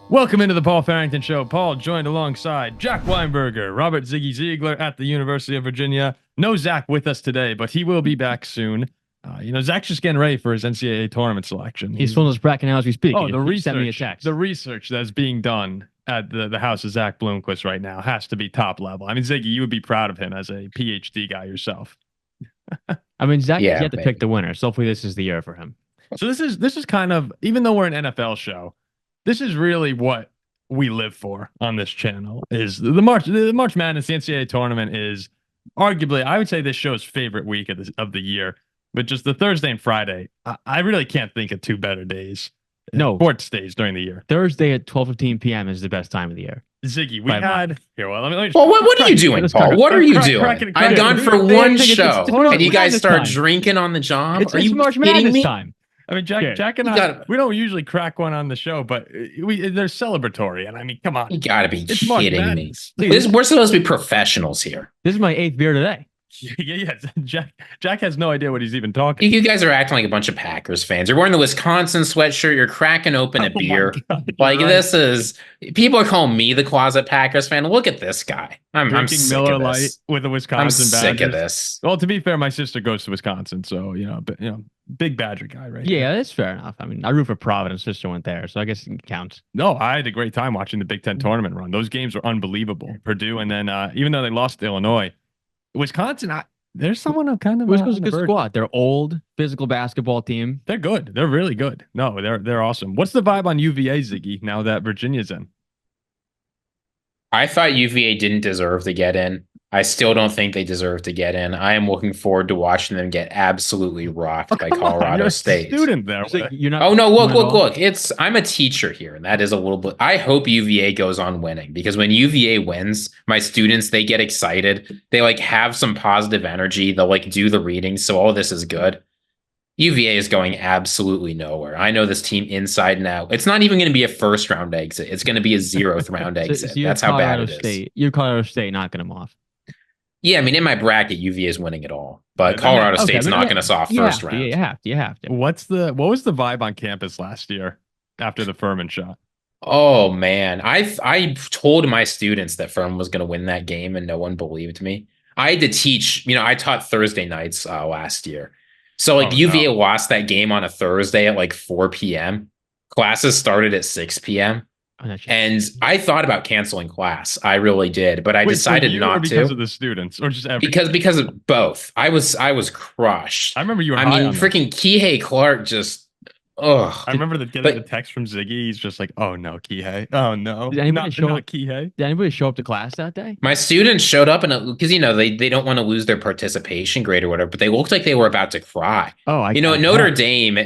Welcome into the Paul Farrington Show. Paul joined alongside Jack Weinberger, Robert Ziggy Ziegler at the University of Virginia. No Zach with us today, but he will be back soon. Zach's just getting ready for his NCAA tournament selection. He's filling his bracket now as we speak. Oh, the research that's being done at the house of Zach Bloomquist right now has to be top level. I mean, Ziggy, you would be proud of him as a PhD guy yourself. I mean, Zach has yet to pick the winner, so hopefully this is the year for him. So this is kind of, even though we're an NFL show, this is really what we live for on this channel. Is the March Madness, the NCAA tournament is arguably, I would say, this show's favorite week of the year. But just the Thursday and Friday, I really can't think of two better days. No, sports days during the year. Thursday at 12:15 p.m. is the best time of the year. Ziggy, we had here. Well, let me well, what are you doing, Paul? What are you doing? I've gone for one show, and you guys start drinking on the job. Are you kidding me? Time. I mean, Jack and I, we don't usually crack one on the show, but they're celebratory. And I mean, come on. You got to be kidding me. We're supposed to be professionals here. This is my 8th beer today. Yeah. Jack has no idea what he's even talking. You guys are acting like a bunch of Packers fans. You're wearing the Wisconsin sweatshirt. You're cracking open a beer. Like, this is, people are calling me the closet Packers fan. Look at this guy. I'm sick Miller of Lite this. with a Wisconsin I'm Badgers. sick of this. Well, to be fair, my sister goes to Wisconsin, so big Badger guy, right? Yeah, that's fair enough. I mean, I root for Providence. Sister went there, so I guess it counts. No, I had a great time watching the Big Ten tournament run. Those games were unbelievable. Purdue, and then even though they lost to Illinois, Wisconsin, there's someone who kind of Wisconsin's a good squad. They're old, physical basketball team. They're good. They're really good. No, they're awesome. What's the vibe on UVA, Ziggy, now that Virginia's in? I thought UVA didn't deserve to get in. I still don't think they deserve to get in. I am looking forward to watching them get absolutely rocked by Colorado State. Student there. Oh no! Look! I'm a teacher here, and that is a little bit. I hope UVA goes on winning, because when UVA wins, my students, they get excited. They have some positive energy. They'll do the readings. So all this is good. UVA is going absolutely nowhere. I know this team inside and out. It's not even going to be a first round exit. It's going to be a 0th round exit. That's how bad it is. You're Colorado State knocking them off. Yeah, I mean, in my bracket, UVA is winning it all, but Colorado State's knocking us off first round. You have to. What was the vibe on campus last year after the Furman shot? Oh man, I told my students that Furman was going to win that game, and no one believed me. I had to teach. I taught Thursday nights last year, so UVA lost that game on a Thursday at 4 p.m. Classes started at 6 p.m. And I thought about canceling class. I really did, but I decided not to. Because of the students, or just everything? Because of both. I was crushed. I remember you were. Freaking Kihei Clark just. Oh, I remember getting the text from Ziggy. He's just like, "Oh no, Kihei. Oh no, did anybody show up? Kihei? Did anybody show up to class that day? My students showed up, and because they don't want to lose their participation grade or whatever, but they looked like they were about to cry. Oh, at Notre Dame,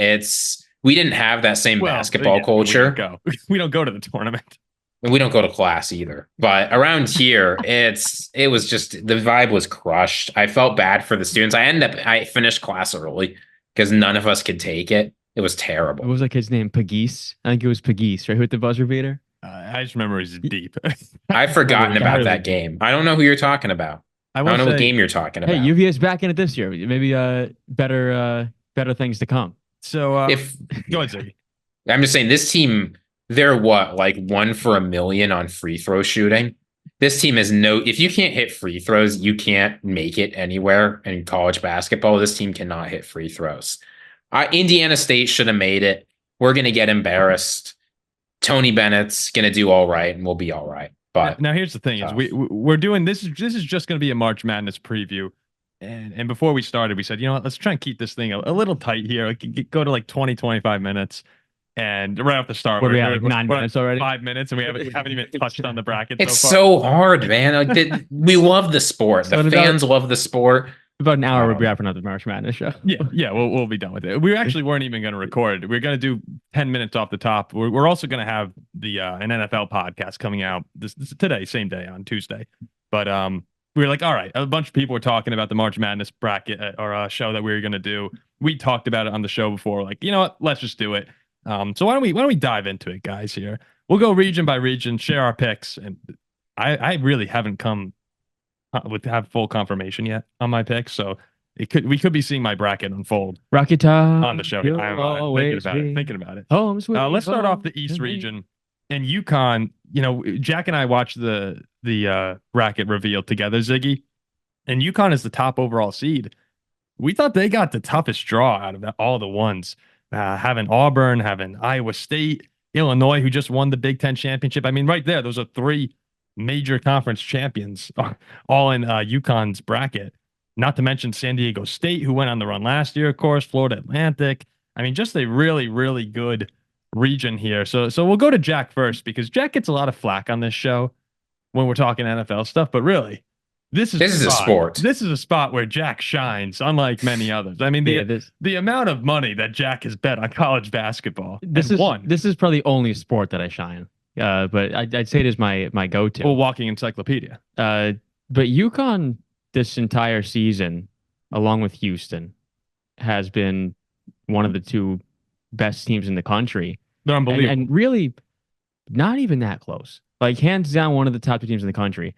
we didn't have that same basketball culture. We don't go to the tournament. And we don't go to class either. But around here, it was just, the vibe was crushed. I felt bad for the students. I finished class early because none of us could take it. It was terrible. What was that kid's name? Pagis? I think it was Pagis, right? Who hit the buzzer beater? I just remember he's deep. I've forgotten about that game. I don't know who you're talking about. I don't know what game you're talking about. Hey, UVA's back in it this year. Maybe better things to come. So go ahead, Ziggy. I'm just saying, this team, they're 1 for a million on free throw shooting. This team is if you can't hit free throws, you can't make it anywhere in college basketball. This team cannot hit free throws. Indiana State should have made it. We're going to get embarrassed. Tony Bennett's going to do all right, and we'll be all right. But now here's the thing: is we're doing this. This is just going to be a March Madness preview. And before we started, we said, let's try and keep this thing a little tight here. Go to 20, 25 minutes. And right off the start, we're at 9 minutes already. 5 minutes, and we haven't even touched on the bracket. It's so hard, man. We love the sport. The fans love the sport. About an hour, we'll be wrapping up the March Madness show. Yeah, we'll be done with it. We actually weren't even going to record. We're going to do 10 minutes off the top. We're also going to have an NFL podcast coming out this today, same day on Tuesday. But we were like, all right, a bunch of people were talking about the March Madness bracket or show that we were going to do. We talked about it on the show before. Like, you know what? Let's just do it. So why don't we dive into it, guys? Here we'll go region by region, share our picks, and I really haven't have full confirmation yet on my picks, so we could be seeing my bracket unfold. Rocket time on the show. I'm thinking about it. Let's start off the East region. And UConn, Jack and I watched the bracket reveal together, Ziggy, and UConn is the top overall seed. We thought they got the toughest draw out of all the ones, having Auburn, having Iowa State, Illinois, who just won the Big Ten championship. I mean, right there, those are three major conference champions, all in UConn's bracket. Not to mention San Diego State, who went on the run last year, of course, Florida Atlantic. I mean, just a really, really good region here. So we'll go to Jack first because Jack gets a lot of flack on this show when we're talking NFL stuff, but really, this is a sport. This is a spot where Jack shines, unlike many others. I mean, the amount of money that Jack has bet on college basketball. This is probably the only sport that I shine. But I'd say it is my go-to. Well, walking encyclopedia. But UConn this entire season, along with Houston, has been one of the two best teams in the country. They're unbelievable. And really, not even that close. Like, hands down, one of the top two teams in the country.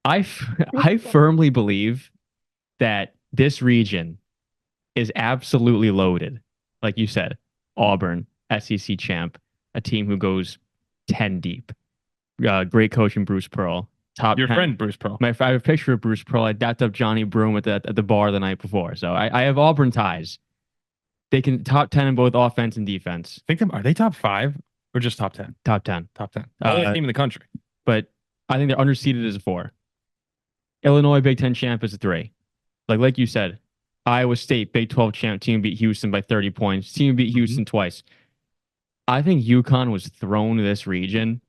I firmly believe that this region is absolutely loaded. Like you said, Auburn, SEC champ, a team who goes 10 deep. Great coach in Bruce Pearl. Your friend Bruce Pearl. I have a picture of Bruce Pearl. I dapped up Johnny Broom at the bar the night before. So I have Auburn ties. They can top 10 in both offense and defense. Are they top 5 or just top 10? Top 10. Top 10. Only team in the country. But I think they're underseeded as a 4. Illinois Big Ten champ is a 3. Like you said, Iowa State Big 12 champ team beat Houston by 30 points. Team beat Houston twice. I think UConn was thrown to this region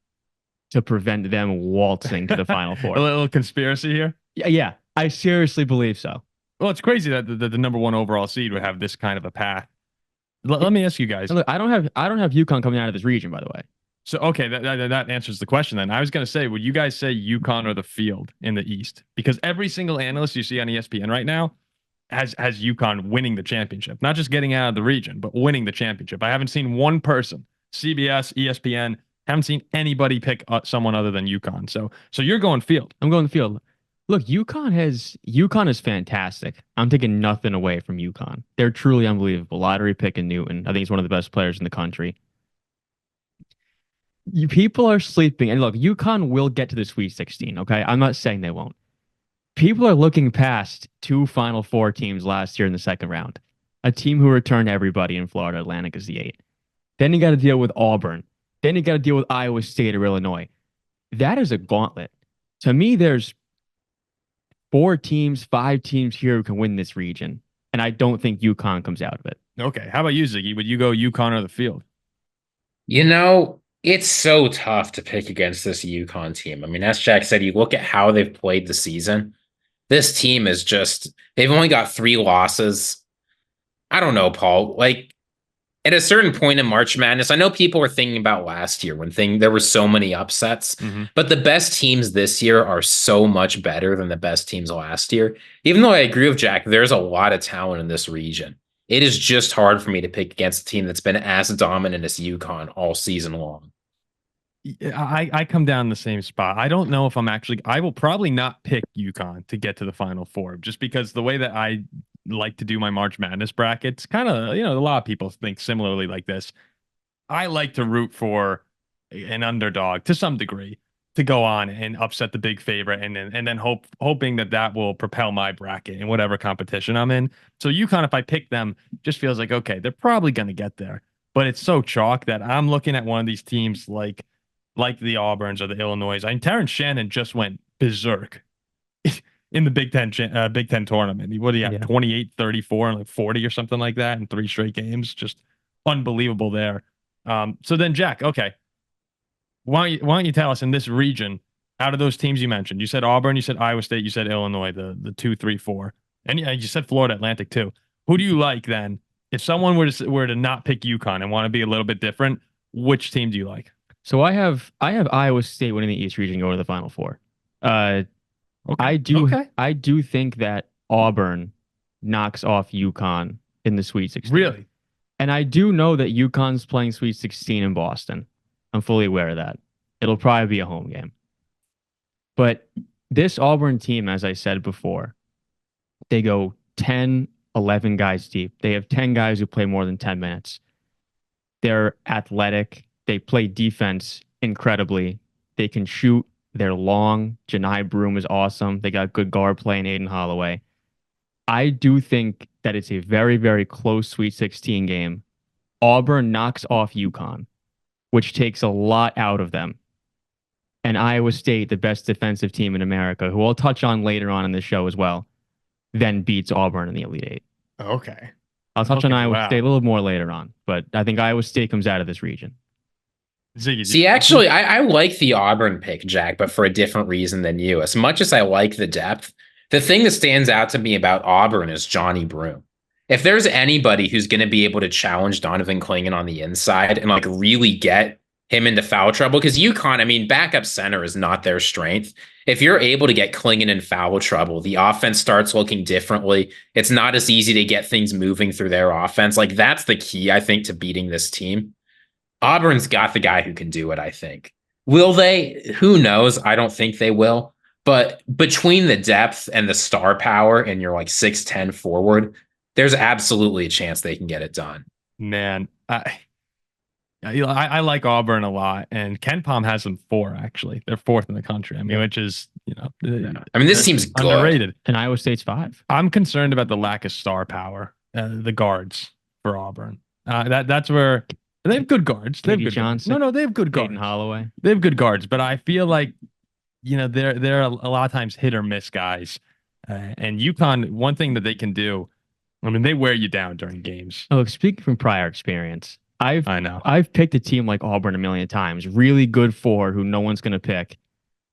to prevent them waltzing to the Final Four. A little conspiracy here? Yeah, I seriously believe so. Well, it's crazy that the number 1 overall seed would have this kind of a path. Let me ask you guys. Look, I don't have UConn coming out of this region, by the way. So, okay, that answers the question then. I was going to say, would you guys say UConn or the field in the East? Because every single analyst you see on ESPN right now has UConn winning the championship. Not just getting out of the region, but winning the championship. I haven't seen one person, CBS, ESPN, haven't seen anybody pick someone other than UConn. So you're going field. I'm going field. Look, UConn is fantastic. I'm taking nothing away from UConn. They're truly unbelievable. Lottery pick in Newton. I think he's one of the best players in the country. People are sleeping. And look, UConn will get to the Sweet 16, okay? I'm not saying they won't. People are looking past 2 Final Four teams last year in the second round. A team who returned everybody in Florida Atlantic as the 8. Then you got to deal with Auburn. Then you got to deal with Iowa State or Illinois. That is a gauntlet. To me, there's 4 teams, 5 teams here who can win this region. And I don't think UConn comes out of it. Okay. How about you, Ziggy? Would you go UConn or the field? It's so tough to pick against this UConn team. I mean, as Jack said, you look at how they've played the season. This team is they've only got 3 losses. I don't know, Paul. Like, at a certain point in March Madness, I know people are thinking about last year when there were so many upsets, but the best teams this year are so much better than the best teams last year. Even though I agree with Jack, there's a lot of talent in this region. It is just hard for me to pick against a team that's been as dominant as UConn all season long. I come down the same spot. I don't know if I will probably not pick UConn to get to the Final Four just because the way that I like to do my March Madness brackets, kind of, a lot of people think similarly like this. I like to root for an underdog to some degree to go on and upset the big favorite and then hoping that will propel my bracket in whatever competition I'm in. So UConn, if I pick them, just feels like, okay, they're probably going to get there. But it's so chalk that I'm looking at one of these teams like the Auburns or the Illinois. I mean, Terrence Shannon just went berserk in the Big Ten tournament. What do you have? 28, 34, and like 40 or something like that in 3 straight games. Just unbelievable there. So then, Jack, okay. Why don't you tell us in this region, out of those teams you mentioned, you said Auburn, you said Iowa State, you said Illinois, the 2, 3, 4, and you said Florida Atlantic too. Who do you like then? If someone were to not pick UConn and want to be a little bit different, which team do you like? So I have Iowa State winning the East region, going to the Final Four. Okay. I do think that Auburn knocks off UConn in the Sweet 16. Really? And I do know that UConn's playing Sweet 16 in Boston. I'm fully aware of that. It'll probably be a home game. But this Auburn team, as I said before, they go 10, 11 guys deep. They have 10 guys who play more than 10 minutes. They're athletic. They play defense incredibly. They can shoot. They're long. Janai Broom is awesome. They got good guard play in Aiden Holloway. I do think that it's a very, very close Sweet 16 game. Auburn knocks off UConn, which takes a lot out of them. And Iowa State, the best defensive team in America, who I'll touch on later on in the show as well, then beats Auburn in the Elite Eight. Okay. I'll touch on Iowa State a little more later on, but I think Iowa State comes out of this region. Ziggy, see, actually, I like the Auburn pick, Jack, but for a different reason than you. As much as I like the depth, the thing that stands out to me about Auburn is Johnny Broom. If there's anybody who's going to be able to challenge Donovan Clingan on the inside and like really get him into foul trouble, because UConn, I mean, backup center is not their strength. If you're able to get Clingan in foul trouble, the offense starts looking differently. It's not as easy to get things moving through their offense. Like, that's the key, I think, to beating this team. Auburn's got the guy who can do it, I think. Will they? Who knows? I don't think they will. But between the depth and the star power and your like 6'10" forward, there's absolutely a chance they can get it done. Man, I like Auburn a lot, and Ken Pom has them 4, actually. They're 4th in the country. I mean, which is, I mean, this seems good. Underrated. And Iowa State's 5. I'm concerned about the lack of star power, the guards for Auburn. That's where they have good guards. They have good Johnson. No, they have good guards. Aiden Holloway. They have good guards, but I feel like, they're a lot of times hit or miss guys. And UConn, one thing that they can do, I mean, they wear you down during games. Oh, speaking from prior experience, I know. I've picked a team like Auburn a million times. Really good 4 who no one's going to pick.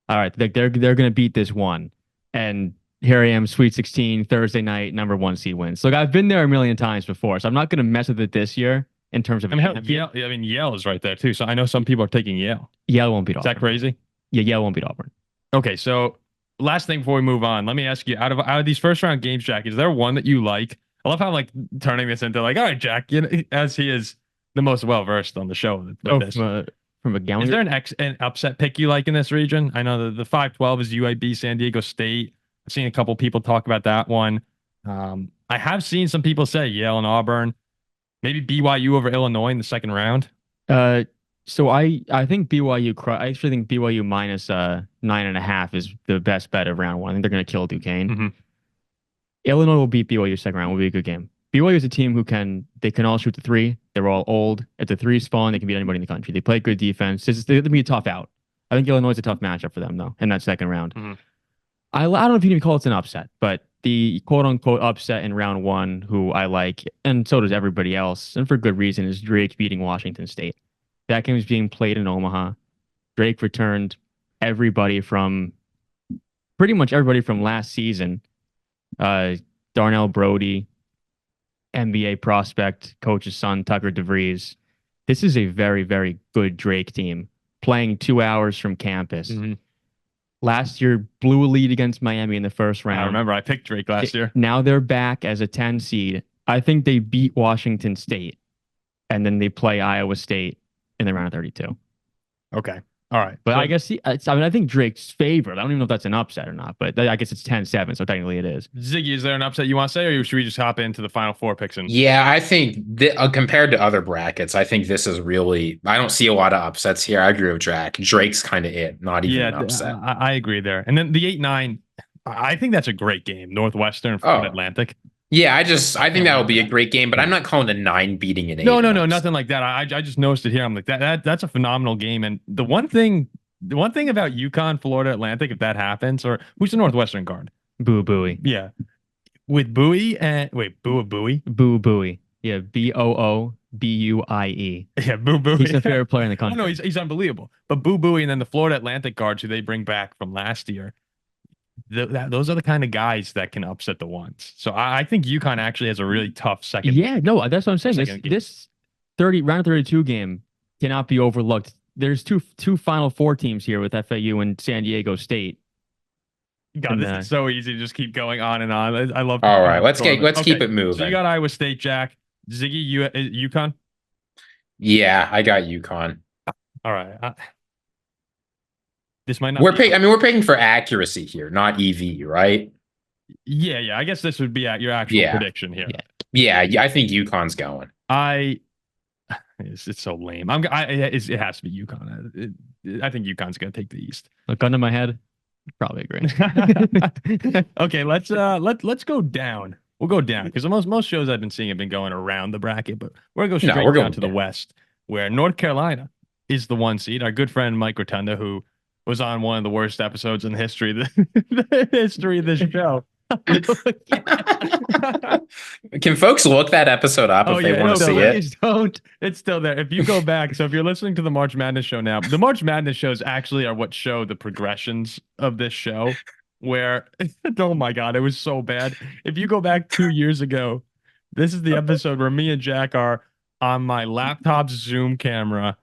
All right, they're going to beat this one. And here I am, Sweet 16, Thursday night, number 1 seed wins. Look, I've been there a million times before, so I'm not going to mess with it this year in terms of. Yale is right there too. So I know some people are taking Yale. Yale won't beat Auburn. Auburn. Is that crazy? Yeah, Yale won't beat Auburn. Okay, so last thing before we move on, let me ask you: out of these first round games, Jack, is there one that you like? I love how I'm like turning this into like, all right, Jack, as he is the most well versed on the show. From a gown. Is there an upset pick you like in this region? I know the 5-12 is UAB San Diego State. I've seen a couple people talk about that one. I have seen some people say Yale and Auburn, maybe BYU over Illinois in the second round. So I think BYU. I actually think BYU minus 9.5 is the best bet of round 1. I think they're going to kill Duquesne. Mm-hmm. Illinois will beat BYU second round. Will be a good game. BYU is a team who can all shoot the 3. They're all old. At the 3 spawn, they can beat anybody in the country. They play good defense. They're going to be a tough out. I think Illinois is a tough matchup for them though in that second round. Mm-hmm. I don't know if you can call it an upset, but the quote unquote upset in round 1, who I like, and so does everybody else, and for good reason, is Drake beating Washington State. That game is being played in Omaha. Drake returned pretty much everybody from last season. Darnell Brody, NBA prospect, coach's son, Tucker DeVries. This is a very, very good Drake team playing 2 hours from campus. Mm-hmm. Last year, blew a lead against Miami in the first round. I remember I picked Drake last year. Now they're back as a 10 seed. I think they beat Washington State, and then they play Iowa State in the round of 32. Okay. All right. But I guess I think Drake's favored. I don't even know if that's an upset or not, but I guess it's 10-7, so technically it is. Ziggy, is there an upset you want to say, or should we just hop into the final 4 picks? Yeah, I think compared to other brackets, I think this is really, I don't see a lot of upsets here. I agree with Jack. Drake's kind of it, not even an upset. I agree there. And then the 8-9, I think that's a great game. Northwestern, Florida Atlantic. Yeah, I think that will be a great game, but I'm not calling a 9 beating an 8. No, nothing like that. I just noticed it here. I'm like that's a phenomenal game. And the one thing about UConn, Florida Atlantic, if that happens, or who's the Northwestern guard? Boo Buie. Yeah, with Buie and Buie. Boo Buie. Yeah, Boobuie. Yeah, Boo Buie. He's the favorite player in the country. Oh, no, he's unbelievable. But Boo Buie and then the Florida Atlantic guards who they bring back from last year. Those are the kind of guys that can upset the ones. So I think UConn actually has a really tough second. Yeah, no, that's what I'm saying. This round 32 game cannot be overlooked. There's two Final Four teams here with FAU and San Diego State. God, this is so easy to just keep going on and on. I love. All right, let's keep it moving. So you got Iowa State, Jack. Ziggy, UConn. Yeah, I got UConn. All right. This might not. We're picking for accuracy here, not EV, right? Yeah. I guess this would be your actual prediction here. Yeah. I think UConn's going. It's so lame. It has to be UConn. I think UConn's gonna take the East. A gun to my head. Probably agree. Okay, let's go down. We'll go down because most shows I've been seeing have been going around the bracket, but we're gonna go straight we're down going to the down. West, where North Carolina is the 1 seed. Our good friend Mike Rotunda, who was on one of the worst episodes in the history of the history of this show. Can folks look that episode up if they want to see it? Don't. It's still there. If you go back, so if you're listening to the March Madness show now, the March Madness shows actually are what show the progressions of this show. Where, oh my God, it was so bad. If you go back 2 years ago, this is the episode where me and Jack are on my laptop's Zoom camera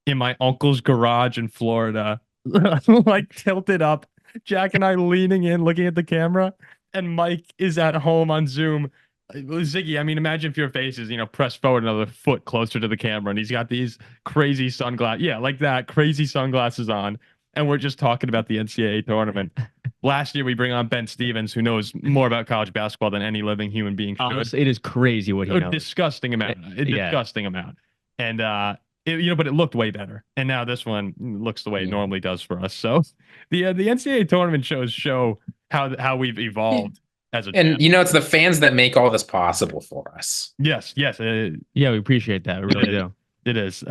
in my uncle's garage in Florida, like tilted up. Jack and I leaning in, looking at the camera, and Mike is at home on Zoom. Ziggy, I mean, imagine if your face is, pressed forward another foot closer to the camera, and he's got these crazy sunglasses. Yeah, like that, crazy sunglasses on. And we're just talking about the NCAA tournament. Last year, we bring on Ben Stevens, who knows more about college basketball than any living human being should. Honestly, it is crazy what he knows. Disgusting amount. Disgusting amount. And, but it looked way better. And now this one looks the way it normally does for us. So the NCAA tournament show how we've evolved as a and channel. It's the fans that make all this possible for us. Yes. Yeah, we appreciate that. We really do. It is.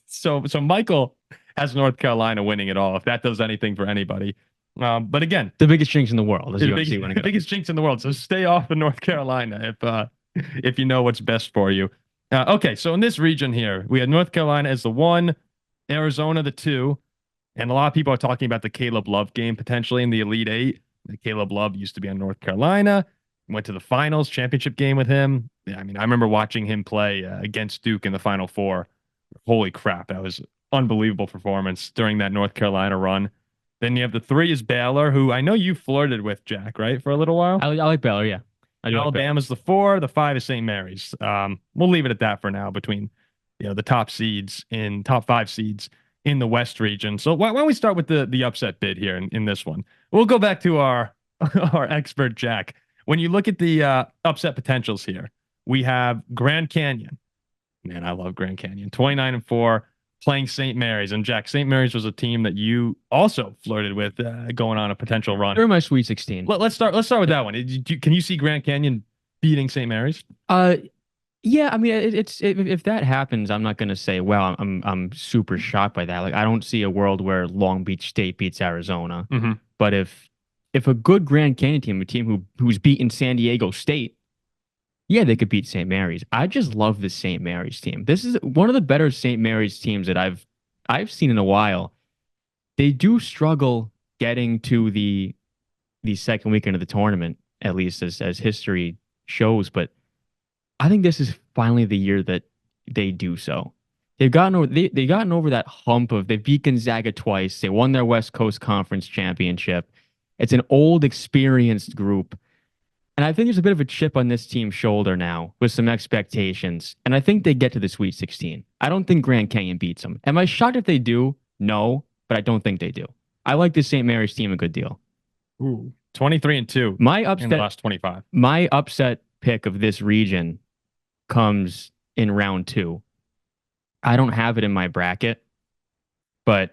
So Michael has North Carolina winning it all, if that does anything for anybody. But again, the biggest jinx in the world is the biggest jinx in the world. So stay off of North Carolina if you know what's best for you. Okay, so in this region here, we had North Carolina as the 1, Arizona the 2, and a lot of people are talking about the Caleb Love game potentially in the Elite 8. Caleb Love used to be on North Carolina, went to the finals, championship game with him. I mean, I remember watching him play against Duke in the Final Four. Holy crap, that was unbelievable performance during that North Carolina run. Then you have the 3 is Baylor, who I know you flirted with, Jack, right, for a little while. I like Baylor, yeah. Alabama's the 4, the 5 is St. Mary's. We'll leave it at that for now between the top 5 seeds in the West region. So why don't we start with the upset bid here in this one? We'll go back to our expert Jack. When you look at the upset potentials here, we have Grand Canyon. Man, I love Grand Canyon. 29-4. Playing St. Mary's. And Jack, St. Mary's was a team that you also flirted with going on a potential run. They're my Sweet 16. Let's start with that one. Can you see Grand Canyon beating St. Mary's? Yeah. I mean, if that happens, I'm not going to say, well, I'm super shocked by that. Like, I don't see a world where Long Beach State beats Arizona. Mm-hmm. But if a good Grand Canyon team, a team who's beaten San Diego State, yeah, they could beat St. Mary's. I just love the St. Mary's team. This is one of the better St. Mary's teams that I've seen in a while. They do struggle getting to the second weekend of the tournament, at least as history shows. But I think this is finally the year that they do so. They've gotten over that hump of they beat Gonzaga twice. They won their West Coast Conference championship. It's an old, experienced group. And I think there's a bit of a chip on this team's shoulder now with some expectations. And I think they get to the Sweet 16. I don't think Grand Canyon beats them. Am I shocked if they do? No, but I don't think they do. I like the St. Mary's team a good deal. Ooh, 23-2 in the last 25. My upset pick of this region comes in round 2. I don't have it in my bracket, but...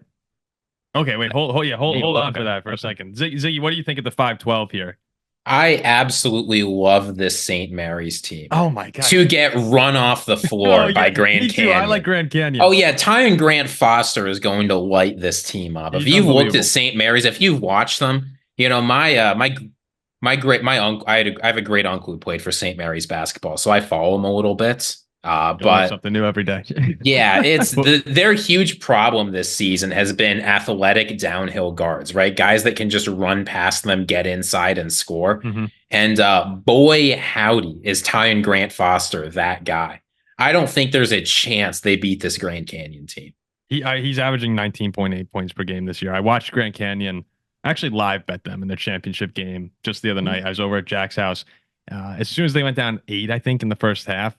Okay, wait, hold on for that for a second. Ziggy, what do you think of the 5-12 here? I absolutely love this St. Mary's team. Oh my God. To get run off the floor by Grand Canyon. I like Grand Canyon. Oh yeah, Ty Grant Foster is going to light this team up. If you've looked at St. Mary's, if you've watched them, my uncle, I have a great uncle who played for St. Mary's basketball, so I follow him a little bit. But something new every day. Yeah, it's their huge problem this season has been athletic downhill guards, right? Guys that can just run past them, get inside, and score. Mm-hmm. And boy, howdy, is Ty Grant Foster that guy. I don't think there's a chance they beat this Grand Canyon team. He's averaging 19.8 points per game this year. I watched Grand Canyon. I actually live bet them in their championship game just the other night. I was over at Jack's house. As soon as they went down 8, I think, in the first half,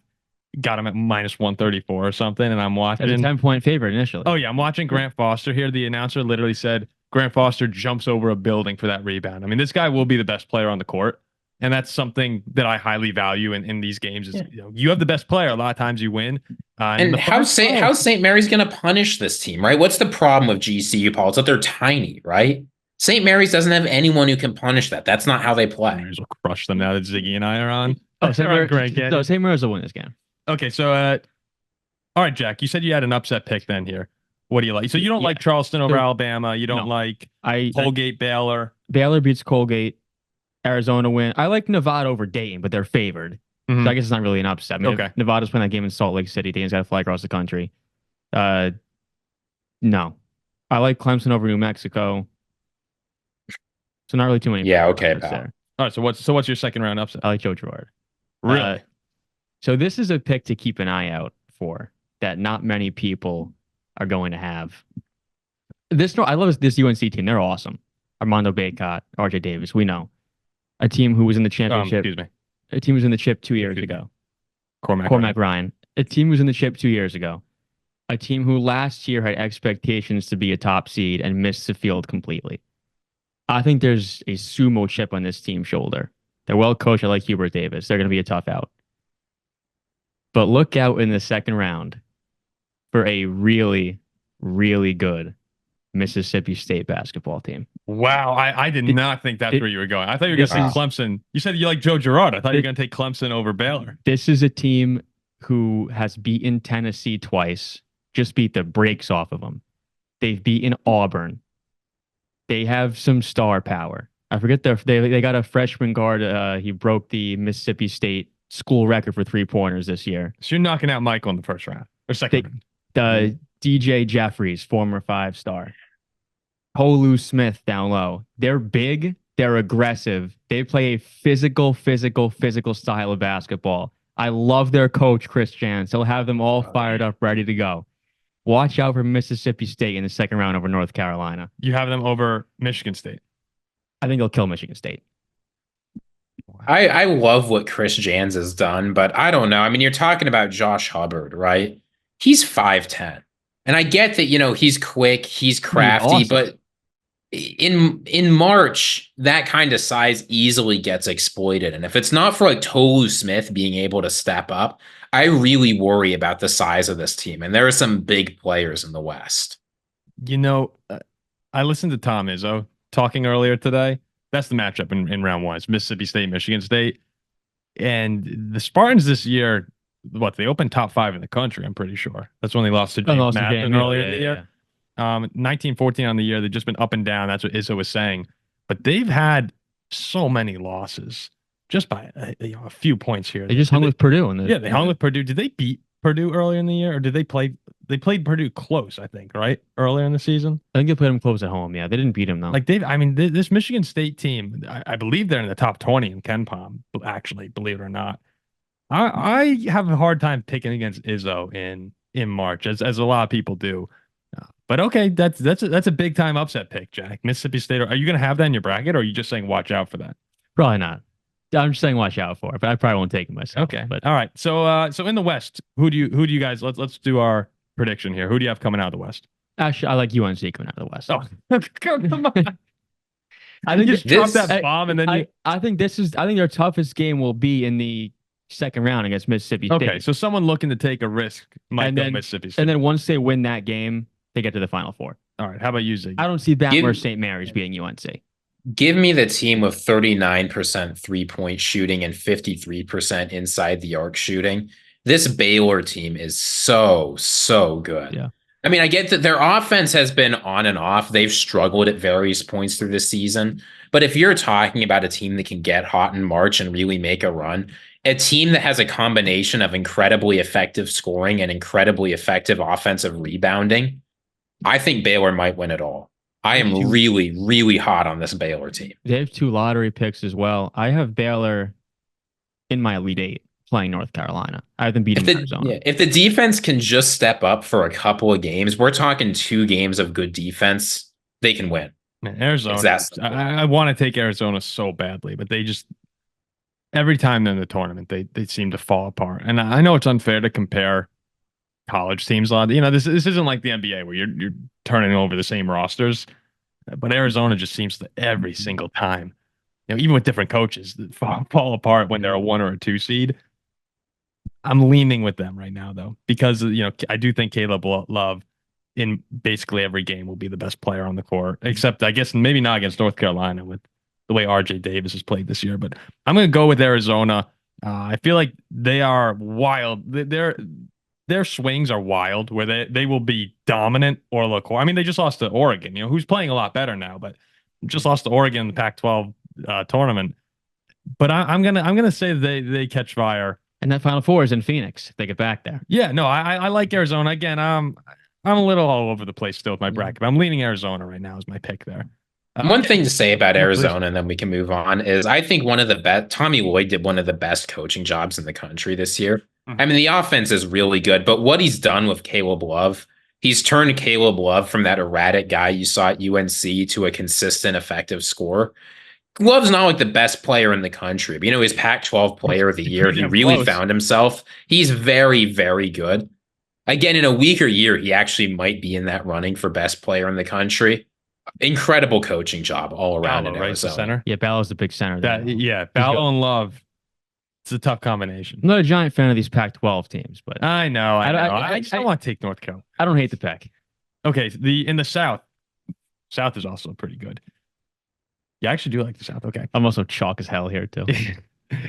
got him at minus 134 or something, and I'm watching. As a 10-point favorite initially. Oh yeah, I'm watching Grant Foster here. The announcer literally said Grant Foster jumps over a building for that rebound. I mean, this guy will be the best player on the court, And that's something that I highly value in these games. Is you have the best player. A lot of times you win. And how's St. Mary's going to punish this team, right? What's the problem with GCU, Paul? It's that they're tiny, right? St. Mary's doesn't have anyone who can punish that. That's not how they play. Mary's will crush them now that Ziggy and I are on. St. Mary's will win this game. Okay, so all right, Jack. You said you had an upset pick then here. What do you like? So you don't like Charleston over Alabama. You don't like Colgate, Baylor. Baylor beats Colgate. Arizona win. I like Nevada over Dayton, but they're favored. So I guess it's not really an upset. I mean, Nevada's playing that game in Salt Lake City. Dayton's got to fly across the country. No. I like Clemson over New Mexico. So not really too many. Yeah, okay, pal. There. All right, so what's your second round upset? I like Joe Girard. Really? So this is a pick to keep an eye out for that not many people are going to have. I love this UNC team. They're awesome. Armando Bacot, RJ Davis. We know. A team who was in the championship. A team was in the chip 2 years ago. Cormac Ryan. A team was in the chip 2 years ago. A team who last year had expectations to be a top seed and missed the field completely. I think there's a sumo chip on this team's shoulder. They're well coached. I like Hubert Davis. They're going to be a tough out. But look out in the second round for a really, really good Mississippi State basketball team. Wow, I did not think that's where you were going. I thought you were going to say Clemson. You said you like Joe Girard. I thought you were going to take Clemson over Baylor. This is a team who has beaten Tennessee twice, just beat the brakes off of them. They've beaten Auburn. They have some star power. I forget they got a freshman guard. He broke the Mississippi State school record for 3-pointers this year. So you're knocking out Michael in the first round or second round. DJ Jeffries, former 5-star. Holu Smith down low. They're big. They're aggressive. They play a physical style of basketball. I love their coach, Chris Jans. He'll have them all fired up, ready to go. Watch out for Mississippi State in the second round over North Carolina. You have them over Michigan State. I think they'll kill Michigan State. I love what Chris Jans has done, but I don't know. I mean, you're talking about Josh Hubbard, right? He's 5'10". And I get that, he's quick, he's crafty, but in March, that kind of size easily gets exploited. And if it's not for like Tolu Smith being able to step up, I really worry about the size of this team. And there are some big players in the West. I listened to Tom Izzo talking earlier today. That's the matchup in round one. It's Mississippi State, Michigan State. And the Spartans this year, they opened top 5 in the country, I'm pretty sure. That's when they lost to James Madison earlier in the year. 19-14 on the year. They've just been up and down. That's what Izzo was saying. But they've had so many losses just by a few points here. They just hung with Purdue. They hung with Purdue. Did they beat Purdue earlier in the year, or did they play? They played Purdue close, I think, right? Earlier in the season. I think they played them close at home. Yeah, they didn't beat them though. This Michigan State team, I believe they're in the top 20 in KenPom. Actually, believe it or not, I have a hard time picking against Izzo in March, as a lot of people do. But okay, that's a big time upset pick, Jack. Mississippi State. Are you going to have that in your bracket, or are you just saying watch out for that? Probably not. I'm just saying watch out for it, but I probably won't take it myself. Okay, but all right. So in the West, who do you guys? Let's do our prediction here. Who do you have coming out of the West? Actually, I like UNC coming out of the West. Oh, come on! I think just drop that bomb, and then I think their toughest game will be in the second round against Mississippi State. Okay, so someone looking to take a risk might go Mississippi State, and then once they win that game, they get to the Final Four. All right. How about you, Ziggy? I don't see Bama or St. Mary's being UNC. Give me the team with 39% 3-point shooting and 53% inside the arc shooting. This Baylor team is so good. Yeah. I mean, I get that their offense has been on and off. They've struggled at various points through the season. But if you're talking about a team that can get hot in March and really make a run, a team that has a combination of incredibly effective scoring and incredibly effective offensive rebounding, I think Baylor might win it all. I am really, really hot on this Baylor team. They have 2 lottery picks as well. I have Baylor in my Elite 8 playing North Carolina. I have them beating Arizona. Yeah, if the defense can just step up for a couple of games, we're talking 2 games of good defense, they can win. Man, Arizona. I want to take Arizona so badly, but they just every time they're in the tournament, they seem to fall apart. And I know it's unfair to compare college teams a lot. This isn't like the NBA where you're turning over the same rosters, but Arizona just seems to every single time even with different coaches, that fall apart when they're a 1 or a 2 seed. I'm leaning with them right now, though, because I do think Caleb Love in basically every game will be the best player on the court, except I guess maybe not against North Carolina with the way RJ Davis has played this year. But I'm going to go with Arizona. I feel like they are wild. Their swings are wild, where they will be dominant or look. I mean, they just lost to Oregon, who's playing a lot better now, but just lost to Oregon in the Pac-12 tournament. But I'm gonna say they catch fire. And that Final Four is in Phoenix. If they get back there. Yeah, no, I like Arizona. Again, I'm a little all over the place still with my bracket, but I'm leaning Arizona right now as my pick there. One thing to say about Arizona, and then we can move on, is I think one of the best, Tommy Lloyd did one of the best coaching jobs in the country this year. I mean, the offense is really good, but what he's done with Caleb Love, he's turned Caleb Love from that erratic guy you saw at UNC to a consistent, effective scorer. Love's not like the best player in the country, but he's Pac-12 player of the year. He really found himself. He's very, very good. Again, in a weaker year, he actually might be in that running for best player in the country. Incredible coaching job all around in Arizona. Center. Yeah, Ballo's the big center. Ballo and Love. It's a tough combination. I'm not a giant fan of these Pac-12 teams, but I know. I just don't want to take North Carolina. I don't hate the pick. Okay, in the South is also pretty good. Yeah, I actually do like the South. Okay, I'm also chalk as hell here too.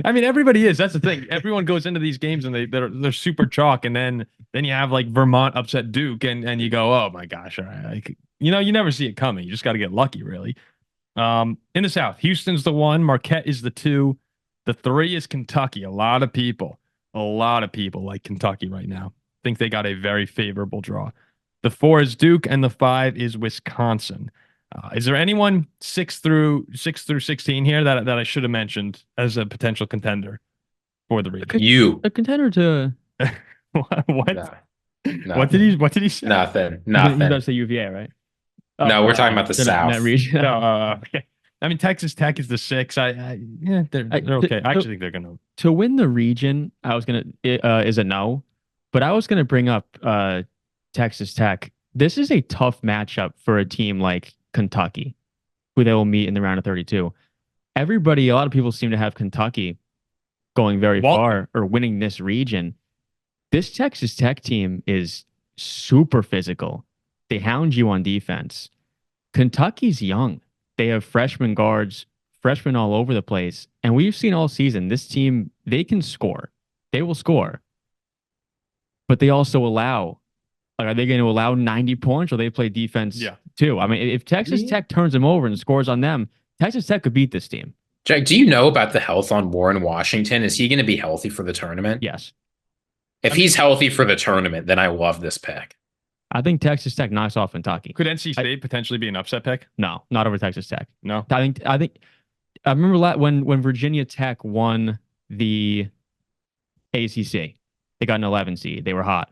I mean, everybody is. That's the thing. Everyone goes into these games and they're super chalk, and then you have like Vermont upset Duke, and you go, oh my gosh, all right. Like, you never see it coming. You just got to get lucky, really. In the South, Houston's the 1, Marquette is the 2, the 3 is Kentucky. A lot of people like Kentucky right now. Think they got a very favorable draw. The 4 is Duke, and the 5 is Wisconsin. Is there anyone 6 through 16 here that I should have mentioned as a potential contender for the region? A contender to what? No. What did he say? Nothing. He's about to say UVA, right? No, we're talking about the South. That region. Okay. I mean, Texas Tech is the 6. They're okay. I actually think they're gonna win the region. I was gonna is a no, but I was gonna bring up Texas Tech. This is a tough matchup for a team like Kentucky, who they will meet in the round of 32. A lot of people seem to have Kentucky going very far or winning this region. This Texas Tech team is super physical. They hound you on defense. Kentucky's young. They have freshman guards, freshmen all over the place. And we've seen all season, this team, they can score. They will score. But they also allow, are they going to allow 90 points or they play defense too? I mean, if Texas Tech turns them over and scores on them, Texas Tech could beat this team. Jack, do you know about the health on Warren Washington? Is he going to be healthy for the tournament? Yes. If he's healthy for the tournament, then I love this pick. I think Texas Tech knocks off Kentucky. Could NC State potentially be an upset pick? No, not over Texas Tech. No. I I remember when Virginia Tech won the ACC. They got an 11 seed. They were hot.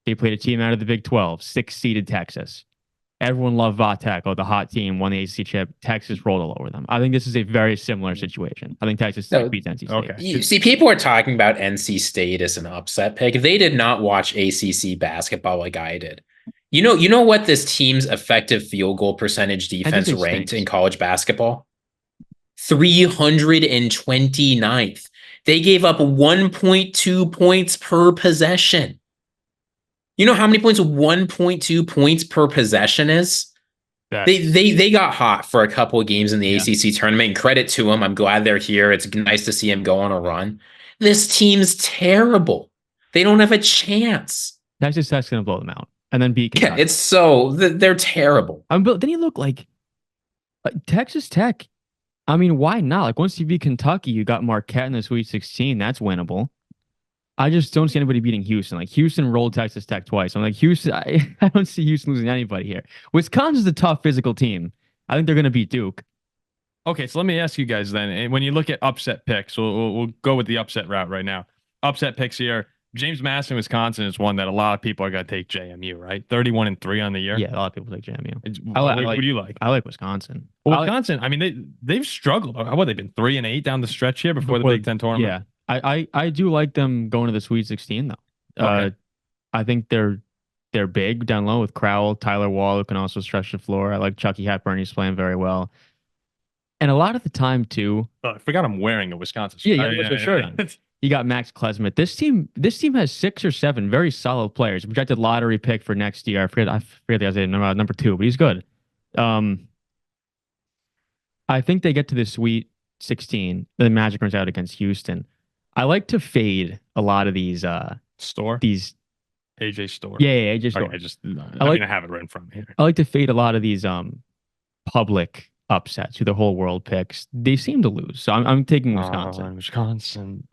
They played a team out of the Big 12, 6-seeded Texas. Everyone loved Vatek. Oh, the hot team won the ACC chip. Texas rolled all over them. I think this is a very similar situation. I think Texas Tech beats NC State. Okay. You see, people are talking about NC State as an upset pick. They did not watch ACC basketball like I did. You know what this team's effective field goal percentage defense ranked in college basketball? 329th. They gave up 1.2 points per possession. You know how many points 1.2 points per possession is? They got hot for a couple of games in the ACC tournament. And credit to them. I'm glad they're here. It's nice to see them go on a run. This team's terrible. They don't have a chance. Texas Tech's going to blow them out and then beat Kentucky. Yeah, they're terrible. Then you look like Texas Tech. I mean, why not? Like once you beat Kentucky, you got Marquette in the Sweet 16. That's winnable. I just don't see anybody beating Houston. Like Houston rolled Texas Tech twice. I'm like Houston. I don't see Houston losing anybody here. Wisconsin's a tough physical team. I think they're going to beat Duke. Okay, so let me ask you guys then. When you look at upset picks, we'll go with the upset route right now. Upset picks here. James Madison, Wisconsin is one that a lot of people are going to take JMU, right? 31-3 on the year. Yeah, a lot of people take JMU. What do you like? I like Wisconsin. Well, Wisconsin, I mean, they've struggled. They've been 3-8 down the stretch here before the Big Ten tournament. Yeah. I do like them going to the Sweet 16 though. Okay. I think they're big down low with Crowell, Tyler Wall, who can also stretch the floor. I like Chucky Hepburn. He's playing very well. And a lot of the time too. Oh, I forgot I'm wearing a Wisconsin Yeah, shirt. you have a shirt on. You got Max Klesmit. This team has 6 or 7 very solid players. Projected lottery pick for next year. I forget the guy's name, number 2, but he's good. I think they get to the Sweet 16. The Magic runs out against Houston. I like to fade a lot of these these AJ Store. Yeah, AJ Store. I have it right in front of me here. I like to fade a lot of these public upsets who the whole world picks. They seem to lose. So I'm taking Wisconsin. Wisconsin.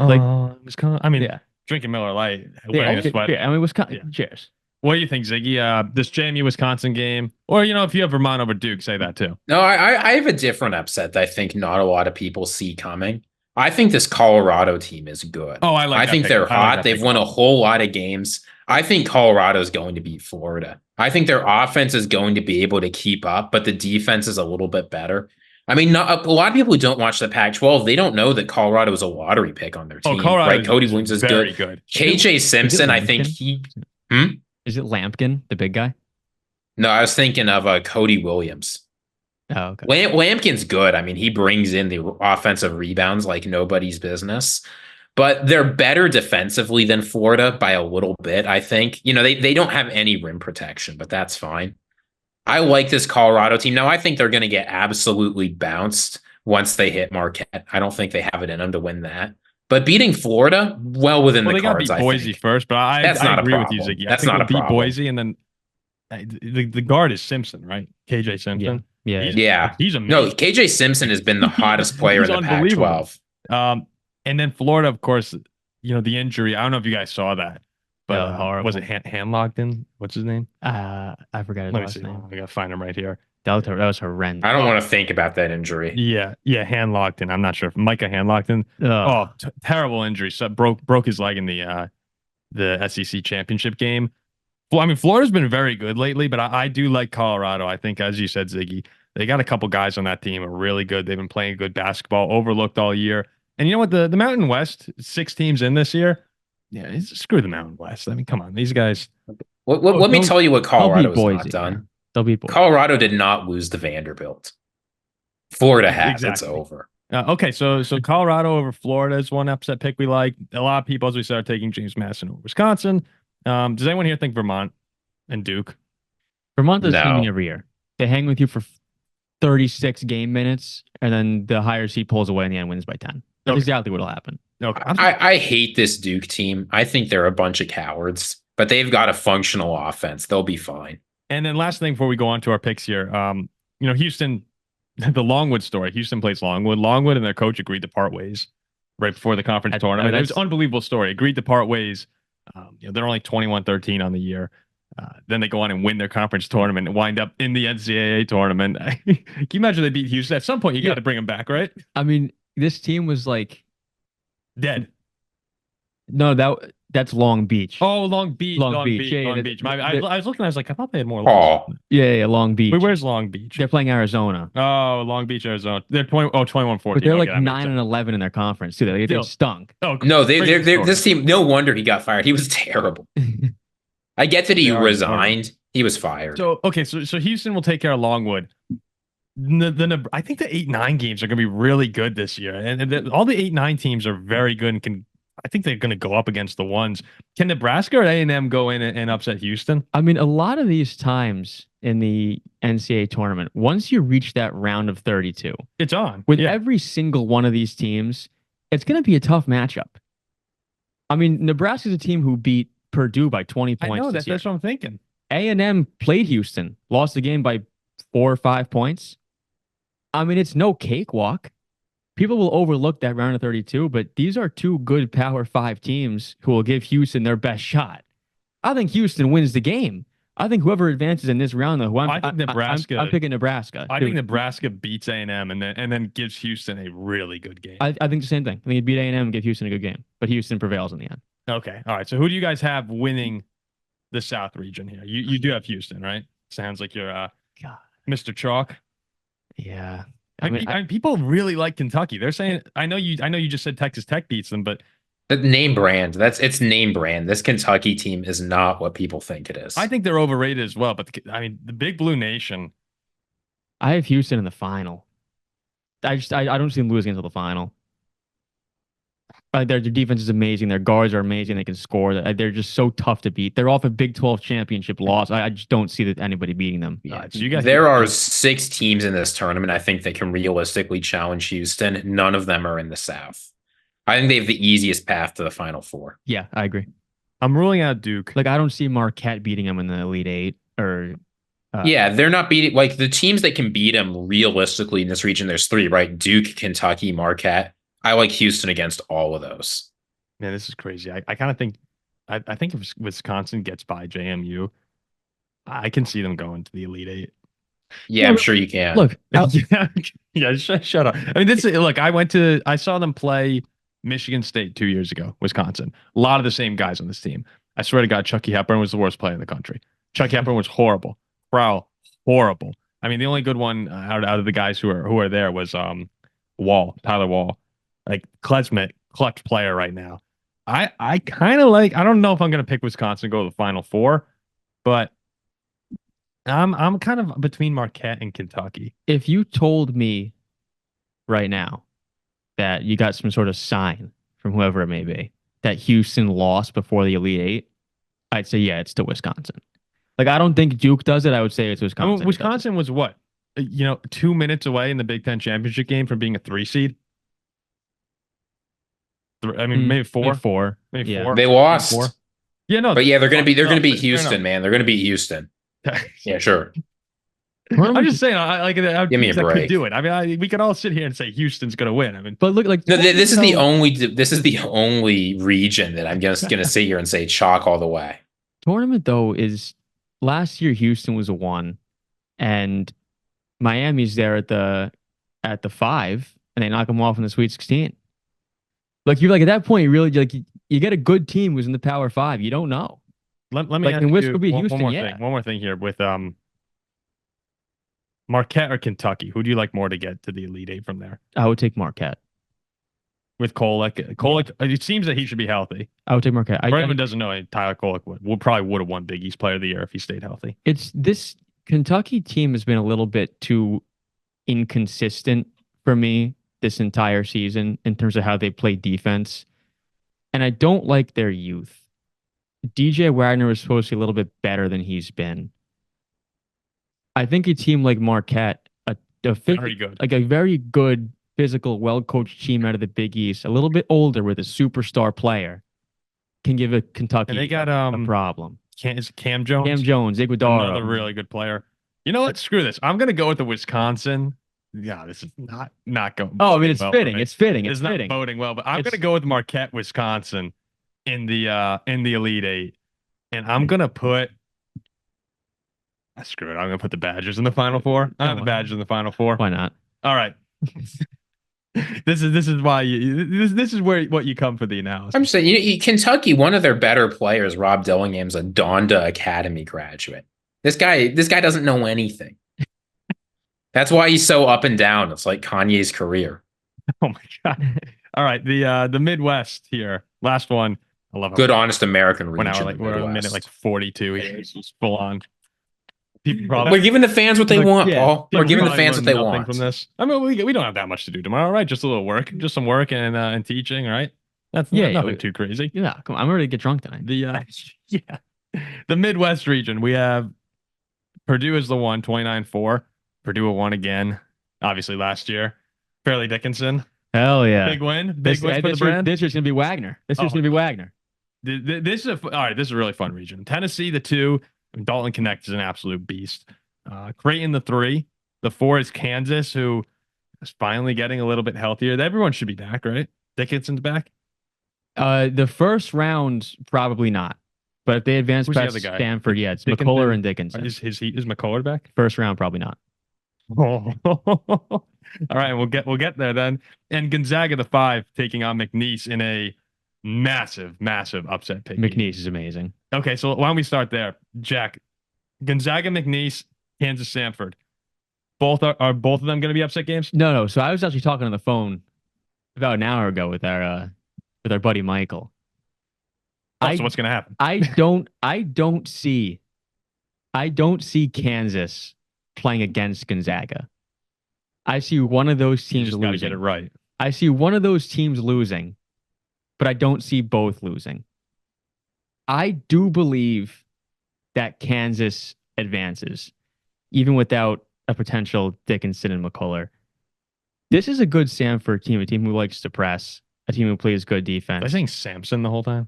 Wisconsin. I mean, drinking Miller Lite, wearing a sweat. Yeah, I mean, Wisconsin. Yeah. Cheers. What do you think, Ziggy? This JMU Wisconsin game, or if you have Vermont over Duke, say that too. No, I have a different upset that I think not a lot of people see coming. I think this Colorado team is good. Oh, I think they're hot. They've won a whole lot of games. I think Colorado is going to beat Florida. I think their offense is going to be able to keep up, but the defense is a little bit better. I mean, a lot of people who don't watch the Pac-12, they don't know that Colorado is a lottery pick on their team. Colorado, right? Cody Williams is very good. KJ Simpson, I think Is it Lampkin, the big guy? No, I was thinking of Cody Williams. Oh, okay. Lampkin's good. I mean, he brings in the offensive rebounds like nobody's business. But they're better defensively than Florida by a little bit, I think. They don't have any rim protection, but that's fine. I like this Colorado team. Now, I think they're going to get absolutely bounced once they hit Marquette. I don't think they have it in them to win that. But beating Florida, well within the cards, they got to beat Boise first, but I agree with you, Ziggy. That's not a problem. Beat Boise, and then the guard is Simpson, right? KJ Simpson. Yeah. He's amazing. No, KJ Simpson has been the hottest player in the Pac-12. And then Florida, of course, the injury. I don't know if you guys saw that, but was it Hanlogden? What's his name? I forgot his last name. I gotta find him right here. That was horrendous. I don't want to think about that injury. Yeah, Hanlogden. I'm not sure if Micah Hanlogden. Terrible injury. So broke his leg in the SEC championship game. Well, I mean, Florida's been very good lately, but I do like Colorado. I think, as you said, Ziggy, they got a couple guys on that team who are really good. They've been playing good basketball, overlooked all year. And you know what? The Mountain West, 6 teams in this year. Yeah, screw the Mountain West. I mean, come on, these guys. Let me tell you what Colorado has not done. They'll be Colorado did not lose to Vanderbilt. Florida has. Exactly. It's over. Okay, so Colorado over Florida is one upset pick we like. A lot of people, as we said, are taking James Madison over Wisconsin. Does anyone here think Vermont and Duke? Vermont does teaming every year. They hang with you for 36 game minutes, and then the higher seed pulls away in the end, wins by 10. That's exactly what will happen. Okay. I hate this Duke team. I think they're a bunch of cowards, but they've got a functional offense. They'll be fine. And then last thing before we go on to our picks here, Houston, the Longwood story. Houston plays Longwood. Longwood and their coach agreed to part ways right before the conference tournament. It was an unbelievable story. Agreed to part ways. They're only 21-13 on the year. Then they go on and win their conference tournament and wind up in the NCAA tournament. Can you imagine they beat Houston? At some point, you got to bring them back, right? I mean, this team was like dead. No, that's Long Beach. Oh, Long Beach. Long Beach. I was looking. I was like, I thought they had more. Yeah, Long Beach. Wait, where's Long Beach? They're playing Arizona. Oh, Long Beach, Arizona. They're 21-14. But they're like 9-11 in their conference too. They stunk. Oh, no, they're this team. No wonder he got fired. He was terrible. I get that he resigned. He was fired. So Houston will take care of Longwood. I think the 8-9 games are going to be really good this year, and all the 8-9 teams are very good and I think they're going to go up against the ones. Can Nebraska or A&M go in and upset Houston? I mean, a lot of these times in the NCAA tournament, once you reach that round of 32, it's on. With every single one of these teams, it's going to be a tough matchup. I mean, Nebraska's a team who beat Purdue by 20 points. I know, that's what I'm thinking. A&M played Houston, lost the game by 4 or 5 points. I mean, it's no cakewalk. People will overlook that round of 32, but these are 2 good Power 5 teams who will give Houston their best shot. I think Houston wins the game. I think whoever advances in this round, though, I'm picking Nebraska. I think Nebraska beats A&M and then gives Houston a really good game. I think the same thing. I think it beat A&M and give Houston a good game, but Houston prevails in the end. Okay, all right. So who do you guys have winning the South region here? You do have Houston, right? Sounds like you're Mr. Chalk. Yeah. I mean, people really like Kentucky. They're saying, I know you just said Texas Tech beats them, but the name brand, it's name brand. This Kentucky team is not what people think it is. I think they're overrated as well, but the Big Blue Nation. I have Houston in the final. I don't see them losing until the final. Their defense is amazing. Their guards are amazing. They can score. They're just so tough to beat. They're off a Big 12 championship loss. I just don't see that anybody beating them. Yeah. So you guys, there are 6 teams in this tournament I think that can realistically challenge Houston. None of them are in the South. I think they have the easiest path to the Final Four. Yeah, I agree. I'm ruling out Duke. Like, I don't see Marquette beating them in the Elite Eight or. Yeah, they're not beating like the teams that can beat them realistically in this region. There's 3, right? Duke, Kentucky, Marquette. I like Houston against all of those. Man, this is crazy. I kind of think, I think if Wisconsin gets by JMU, I can see them going to the Elite Eight. Yeah, I'm sure you can. Look, yeah, shut up. I mean, look. I saw them play Michigan State 2 years ago. Wisconsin, a lot of the same guys on this team. I swear to God, Chucky Hepburn was the worst player in the country. Chucky Hepburn was horrible. Crowell, horrible. I mean, the only good one out of the guys who are there was Tyler Wall, like Klesmit, clutch player right now. I kind of like. I don't know if I'm gonna pick Wisconsin to go to the Final Four, but I'm kind of between Marquette and Kentucky. If you told me right now that you got some sort of sign from whoever it may be that Houston lost before the Elite Eight, I'd say, yeah, it's to Wisconsin. Like, I don't think Duke does it. I would say it's Wisconsin. I mean, Wisconsin was what? 2 minutes away in the Big Ten championship game from being a 3 seed. I mean, maybe 4. Maybe 4. Maybe Yeah. 4. They lost. 4. Yeah, no. But yeah, they're gonna beat fair Houston, enough. man. They're gonna beat Houston. Yeah, sure. I'm just saying, Give me a break. Could do it. I mean, we could all sit here and say Houston's going to win. I mean, But look, like, No, this is the only region that I'm just gonna sit here and say chalk all the way. tournament though is last year Houston was a 1, and Miami's there at the 5, and they knock them off in the Sweet 16. Like, you're like, at that point, you really like you get a good team who's in the Power 5. You don't know. let me Like, ask and Wisco you beat one Houston, more yeah. thing. One more thing here with Marquette or Kentucky. Who do you like more to get to the Elite Eight from there? I would take Marquette. With Kolek, it seems that he should be healthy. I would take Marquette. For anyone who doesn't know, Tyler Kolek probably would have won Big East Player of the Year if he stayed healthy. It's this Kentucky team has been a little bit too inconsistent for me this entire season in terms of how they play defense. And I don't like their youth. DJ Wagner was supposed to be a little bit better than he's been. I think a team like Marquette, Very good. like a very good, physical, well-coached team out of the Big East, a little bit older with a superstar player, can give a Kentucky And they got a problem. is it Cam Jones? Cam Jones, Iguodala. Another really good player. You know what? Screw this. I'm gonna go with the Wisconsin. Yeah, this is not going. Oh, I mean, it's well fitting. for me. It's fitting. It's It's fitting. not voting well, but I'm It's- gonna go with Marquette, Wisconsin in the Elite Eight, and I'm gonna put. Screw it. I'm gonna put the Badgers in the Final Four. I have the Badgers in the Final Four. Why not? All right. This is why this is where what you come for the analysis. I'm just saying, Kentucky, one of their better players, Rob Dillingham's a Donda Academy graduate. This guy doesn't know anything. That's why he's so up and down. It's like Kanye's career. Oh my God. All right. The Midwest here. Last one. I love it. Good, honest American We're region. now we're a minute 42 here. It's just full on. People probably We're giving the fans what they want, yeah. Paul. We're giving the probably fans what they learn nothing want. from this. I mean, we don't have that much to do tomorrow, right? Just a little work, just some work and teaching, right? That's nothing too crazy. Yeah, come on. I'm ready to get drunk tonight. The Midwest region. We have Purdue is the one, 29-4. Purdue won again, obviously last year. Fairleigh Dickinson. Hell yeah. Big win. Big win for the this brand. This year's going to be Wagner. This year's going to be Wagner. This is all right. This is a really fun region. Tennessee, the 2. Dalton Connect is an absolute beast. Creighton, the 3. The 4 is Kansas, who is finally getting a little bit healthier. Everyone should be back, right? Dickinson's back. The first round, probably not. But if they advance Who's the past other guy? Stanford, yeah, it's Dickinson? McCullough and Dickinson. Is McCullough back? First round, probably not. All right, we'll get there then. And Gonzaga, the 5, taking on McNeese in a massive upset pick. McNeese is amazing. Okay, so why don't we start there, Jack? Gonzaga, McNeese, Kansas, Stanford. Both are both of them going to be upset games? No. So I was actually talking on the phone about an hour ago with our buddy Michael. So what's going to happen? I don't see Kansas playing against Gonzaga. I see one of those You teams just got to losing. get it right. I see one of those teams losing, but I don't see both losing. I do believe that Kansas advances, even without a potential Dickinson and McCullough. This is a good Samford team, a team who likes to press, a team who plays good defense. Was I saying Samson the whole time?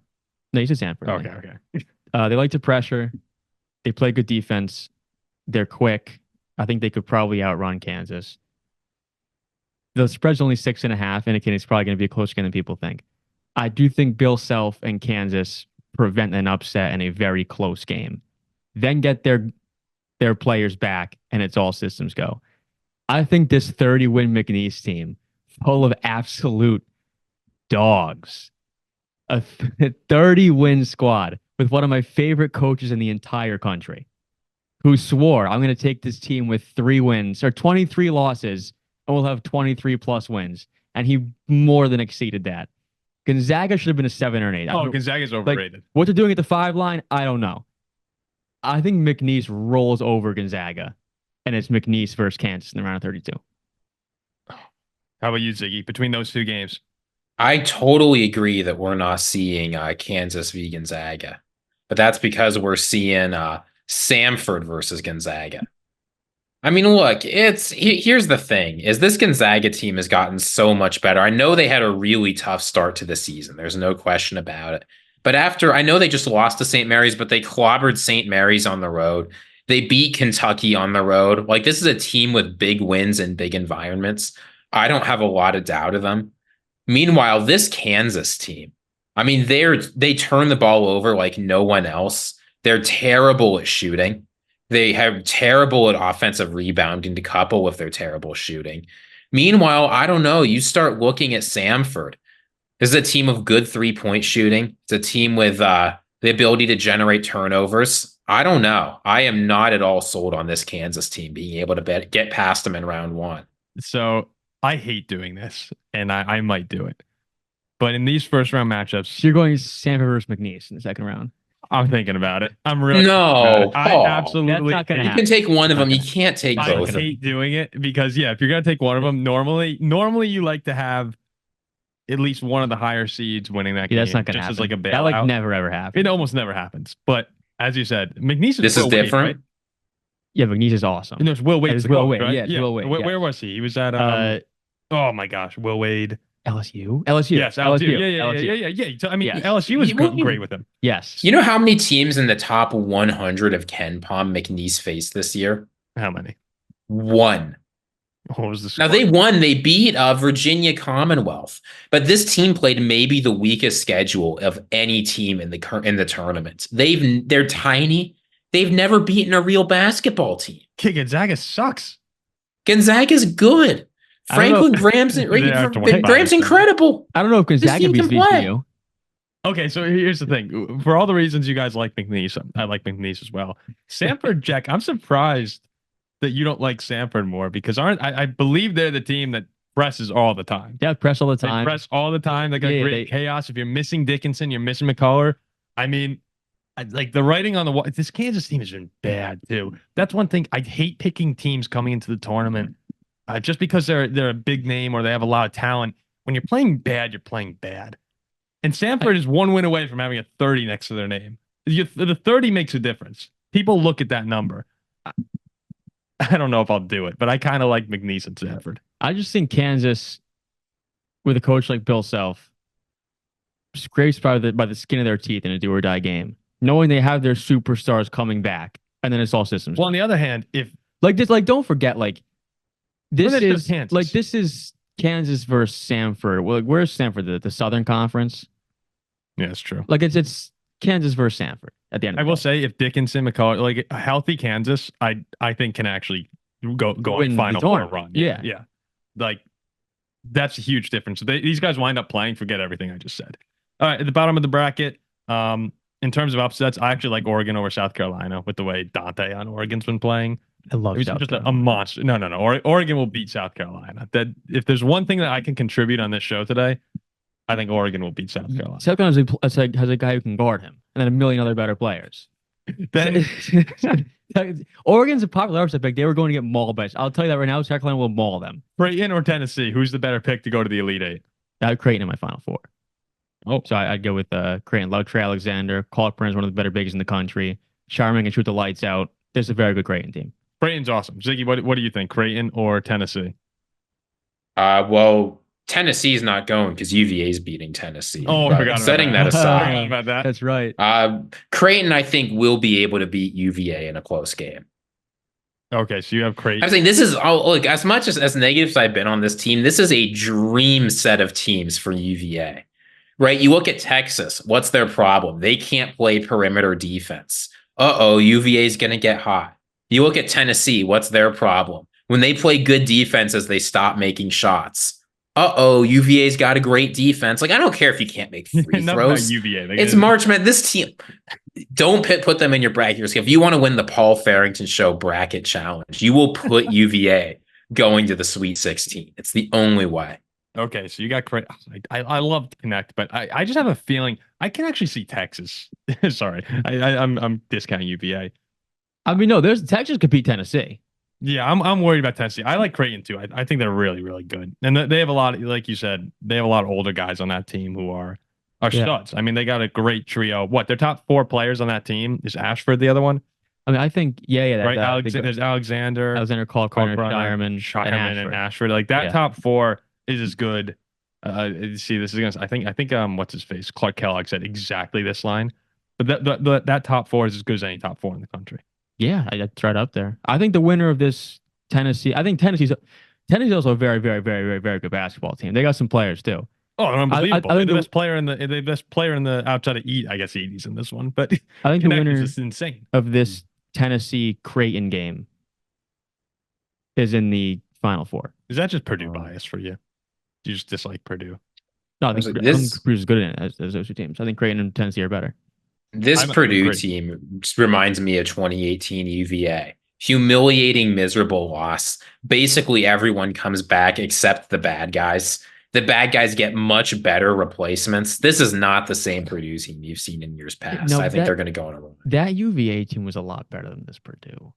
No, he's a Samford. Okay. They like to pressure. They play good defense. They're quick. I think they could probably outrun Kansas. The spread's only 6.5, indicating it's probably going to be a closer game than people think. I do think Bill Self and Kansas prevent an upset in a very close game. Then get their players back, and it's all systems go. I think this 30-win McNeese team, full of absolute dogs, a 30-win squad with one of my favorite coaches in the entire country, who swore, I'm going to take this team with 3 wins or 23 losses, and we'll have 23 plus wins. And he more than exceeded that. Gonzaga should have been a 7 or an 8. Oh, Gonzaga's overrated. Like, what they're doing at the 5 line, I don't know. I think McNeese rolls over Gonzaga, and it's McNeese versus Kansas in the round of 32. How about you, Ziggy? Between those 2 games, I totally agree that we're not seeing Kansas v. Gonzaga, but that's because we're seeing Samford versus Gonzaga. I mean, look, here's the thing: is this Gonzaga team has gotten so much better. I know they had a really tough start to the season. There's no question about it. But I know they just lost to St. Mary's, but they clobbered St. Mary's on the road. They beat Kentucky on the road. Like, this is a team with big wins and big environments. I don't have a lot of doubt of them. Meanwhile, this Kansas team, I mean, they turn the ball over like no one else. They're terrible at shooting. They have terrible at offensive rebounding to couple with their terrible shooting. Meanwhile, I don't know. You start looking at Samford. This is a team of good 3-point shooting. It's a team with the ability to generate turnovers. I don't know. I am not at all sold on this Kansas team being able to get past them in round 1. So I hate doing this, and I might do it. But in these first round matchups, You're going Samford versus McNeese in the second round. I'm thinking about it. I'm really No, I Paul. absolutely. That's not gonna You happen. can take one of them. You can't take I both of them. hate doing it because if you're gonna take one of them, normally you like to have at least one of the higher seeds winning that game. That's not gonna just happen. as like a bailout. That like never ever happens. It almost never happens. But as you said, McNeese is This is Will Wade, different. right? Yeah, McNeese is awesome. No, it's Will Wade. It's Will Wade. Yeah, it's Will Wade. Where was he? He was at oh my gosh, Will Wade. LSU. LSU. Yes, LSU. LSU. Yeah. I mean, Yes. LSU was great with him. Yes. You know how many teams in the top 100 of Ken Palm McNeese faced this year? How many? 1. What was the score? Now they won. They beat Virginia Commonwealth, but this team played maybe the weakest schedule of any team in the tournament. They're tiny. They've never beaten a real basketball team. Gonzaga sucks. Gonzaga's good. Franklin Graham's incredible. I don't know if Gonzaga team beats can play. VCU. Okay, so here's the thing. For all the reasons you guys like McNeese, I like McNeese as well. Samford, Jack, I'm surprised that you don't like Samford more because I believe they're the team that presses all the time. Yeah, press all the They time. press all the time. They got great chaos. If you're missing Dickinson, you're missing McCullough. I mean, like the writing on the wall. This Kansas team has been bad too. That's one thing. I hate picking teams coming into the tournament just because they're a big name or they have a lot of talent. When you're playing bad, you're playing bad. And Samford is 1 win away from having a 30 next to their name. The 30 makes a difference. People look at that number. I don't know if I'll do it, but I kind of like McNeese and Samford. I just think Kansas, with a coach like Bill Self, scrapes by the skin of their teeth in a do or die game, knowing they have their superstars coming back, and then it's all systems. Well, on the other hand, if don't forget, this is Kansas. This is Kansas versus Samford. Well, where's Samford? The Southern Conference. Yeah, it's true. It's Kansas versus Samford at the end. I will say, if Dickinson, McCullough, like a healthy Kansas, I think can actually go on Final Four run. Yeah. Like that's a huge difference. These guys wind up playing. Forget everything I just said. All right, at the bottom of the bracket, in terms of upsets, I actually like Oregon over South Carolina with the way Dante on Oregon's been playing. I love He's South just Carolina. a monster. No. Oregon will beat South Carolina. That if there's one thing that I can contribute on this show today, I think Oregon will beat South Carolina. South Carolina has a guy who can guard him, and then a million other better players. Then Oregon's a popular upset pick. They were going to get mauled by us. I'll tell you that right now. South Carolina will maul them. Creighton or Tennessee? Who's the better pick to go to the Elite Eight? I would Creighton in my Final Four. Oh, So I'd go with Creighton. Love Trey Alexander. Kalkbrenner is one of the better bigs in the country. Charming can shoot the lights out. There's a very good Creighton team. Creighton's awesome. Ziggy, what do you think? Creighton or Tennessee? Well, Tennessee's not going because UVA is beating Tennessee. Oh, I But forgot about setting that. that aside, Forgot about that. That's right. Creighton, I think, will be able to beat UVA in a close game. Okay, so you have Creighton. I'm saying this is look, as much as negative as I've been on this team, this is a dream set of teams for UVA. Right? You look at Texas, what's their problem? They can't play perimeter defense. UVA is going to get hot. You look at Tennessee, what's their problem? When they play good defenses, they stop making shots. UVA's got a great defense. Like, I don't care if you can't make free throws. UVA. It's March Madness. This team, don't put them in your bracket. If you want to win the Paul Farrington Show bracket challenge, you will put UVA going to the Sweet 16. It's the only way. Okay, so you got Creighton. I love Connect, but I just have a feeling I can actually see Texas. Sorry, I'm discounting UVA. I mean, no, Texas could beat Tennessee. Yeah, I'm worried about Tennessee. I like Creighton too. I think they're really, really good, and they have a lot. Like you said, they have a lot of older guys on that team who are studs. I mean, they got a great trio. What their top 4 players on that team is Ashford, the other one. I mean, I think Right. There's Alexander, Kalkbrenner, Shireman, and Ashford. Like that top 4 is as good. See, this is against. I think what's his face? Clark Kellogg said exactly this line. But that top 4 is as good as any top 4 in the country. Yeah, that's right up there. I think the winner of this Tennessee. I think Tennessee's also a very, very, very, very, very good basketball team. They got some players too. Oh, unbelievable! I think the best player in the outside of I guess Edie's in this one, but I think the winner is insane of this Tennessee Creighton game is in the Final Four. Is that just Purdue bias for you? You just dislike Purdue? No, I think Purdue's good in it as those 2 teams. I think Creighton and Tennessee are better. This Purdue team reminds me of 2018 UVA. Humiliating, miserable loss. Basically, everyone comes back except the bad guys. The bad guys get much better replacements. This is not the same Purdue team you've seen in years past. I think they're going to go on a run. That UVA team was a lot better than this Purdue.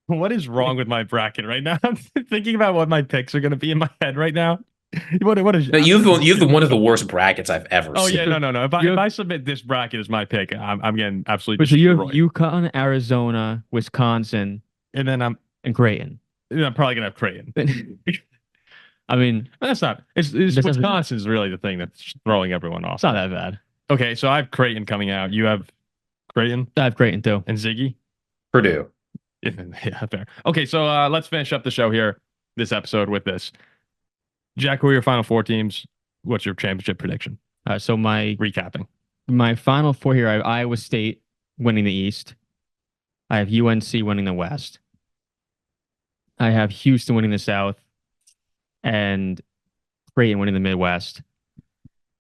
What is wrong with my bracket right now? I'm thinking about what my picks are going to be in my head right now. What is? No, you've one of the worst brackets I've ever seen. Oh yeah, no. If I submit this bracket as my pick, I'm getting absolutely. So you have UConn, Arizona, Wisconsin, and then and Creighton. I'm probably gonna have Creighton. I mean, that's not. It's Wisconsin's really the thing that's throwing everyone off. It's not that bad. Okay, so I have Creighton coming out. You have Creighton. I have Creighton too. And Ziggy. Purdue. Yeah, fair. Okay, so let's finish up the show here, this episode with this. Jack, who are your Final Four teams? What's your championship prediction? So recapping. My Final Four here, I have Iowa State winning the East. I have UNC winning the West. I have Houston winning the South. And Creighton winning the Midwest.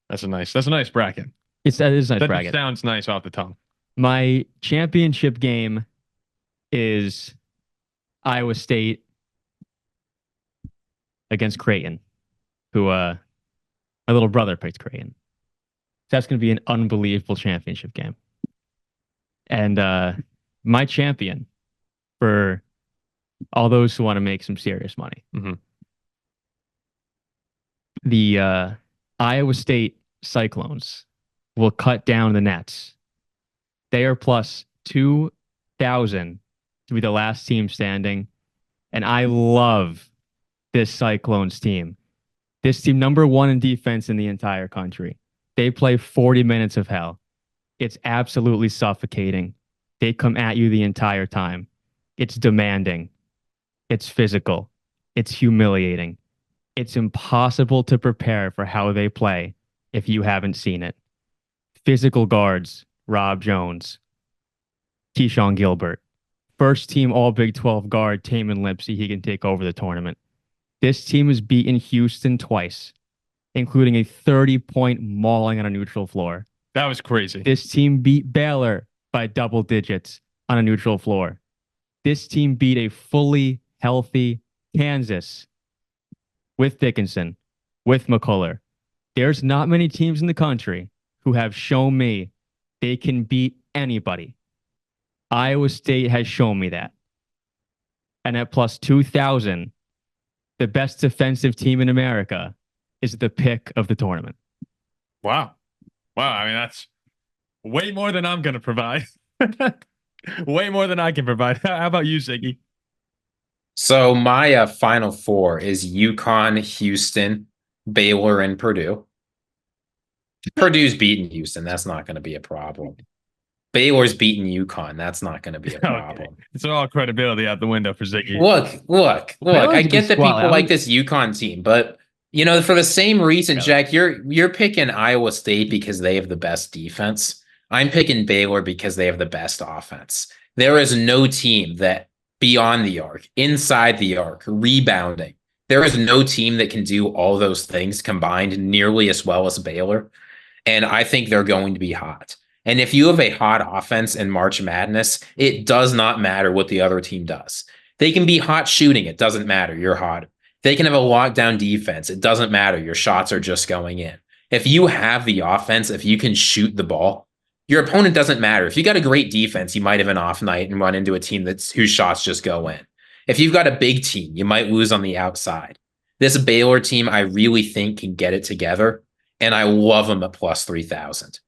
That's a nice bracket. That is a nice bracket. That sounds nice off the tongue. My championship game is Iowa State against Creighton, who my little brother picked Creighton. So that's going to be an unbelievable championship game. And my champion for all those who want to make some serious money. Mm-hmm. The Iowa State Cyclones will cut down the nets. They are plus 2,000 to be the last team standing. And I love this Cyclones team. This team, number 1 in defense in the entire country. They play 40 minutes of hell. It's absolutely suffocating. They come at you the entire time. It's demanding. It's physical. It's humiliating. It's impossible to prepare for how they play if you haven't seen it. Physical guards, Rob Jones, Keyshawn Gilbert. First team All Big 12 guard, Taman Lipsey. He can take over the tournament. This team has beaten Houston twice, including a 30-point mauling on a neutral floor. That was crazy. This team beat Baylor by double digits on a neutral floor. This team beat a fully healthy Kansas with Dickinson, with McCullough. There's not many teams in the country who have shown me they can beat anybody. Iowa State has shown me that. And at plus 2,000, the best defensive team in America is the pick of the tournament. Wow. Wow. I mean, that's way more than I'm going to provide. Way more than I can provide. How about you, Ziggy? So my final four is UConn, Houston, Baylor, and Purdue. Purdue's beating Houston. That's not going to be a problem. Baylor's beating UConn. That's not going to be a problem. Okay. It's all credibility out the window for Ziggy. Look. Baylor's I a get good that squad. people like this UConn team, but for the same reason, Jack, you're picking Iowa State because they have the best defense. I'm picking Baylor because they have the best offense. There is no team that beyond the arc, inside the arc, rebounding. There is no team that can do all those things combined nearly as well as Baylor. And I think they're going to be hot. And if you have a hot offense in March Madness, it does not matter what the other team does. They can be hot shooting. It doesn't matter. You're hot. They can have a lockdown defense. It doesn't matter. Your shots are just going in. If you have the offense, if you can shoot the ball, your opponent doesn't matter. If you got a great defense, you might have an off night and run into a team whose shots just go in. If you've got a big team, you might lose on the outside. This Baylor team, I really think can get it together, and I love them at plus 3,000.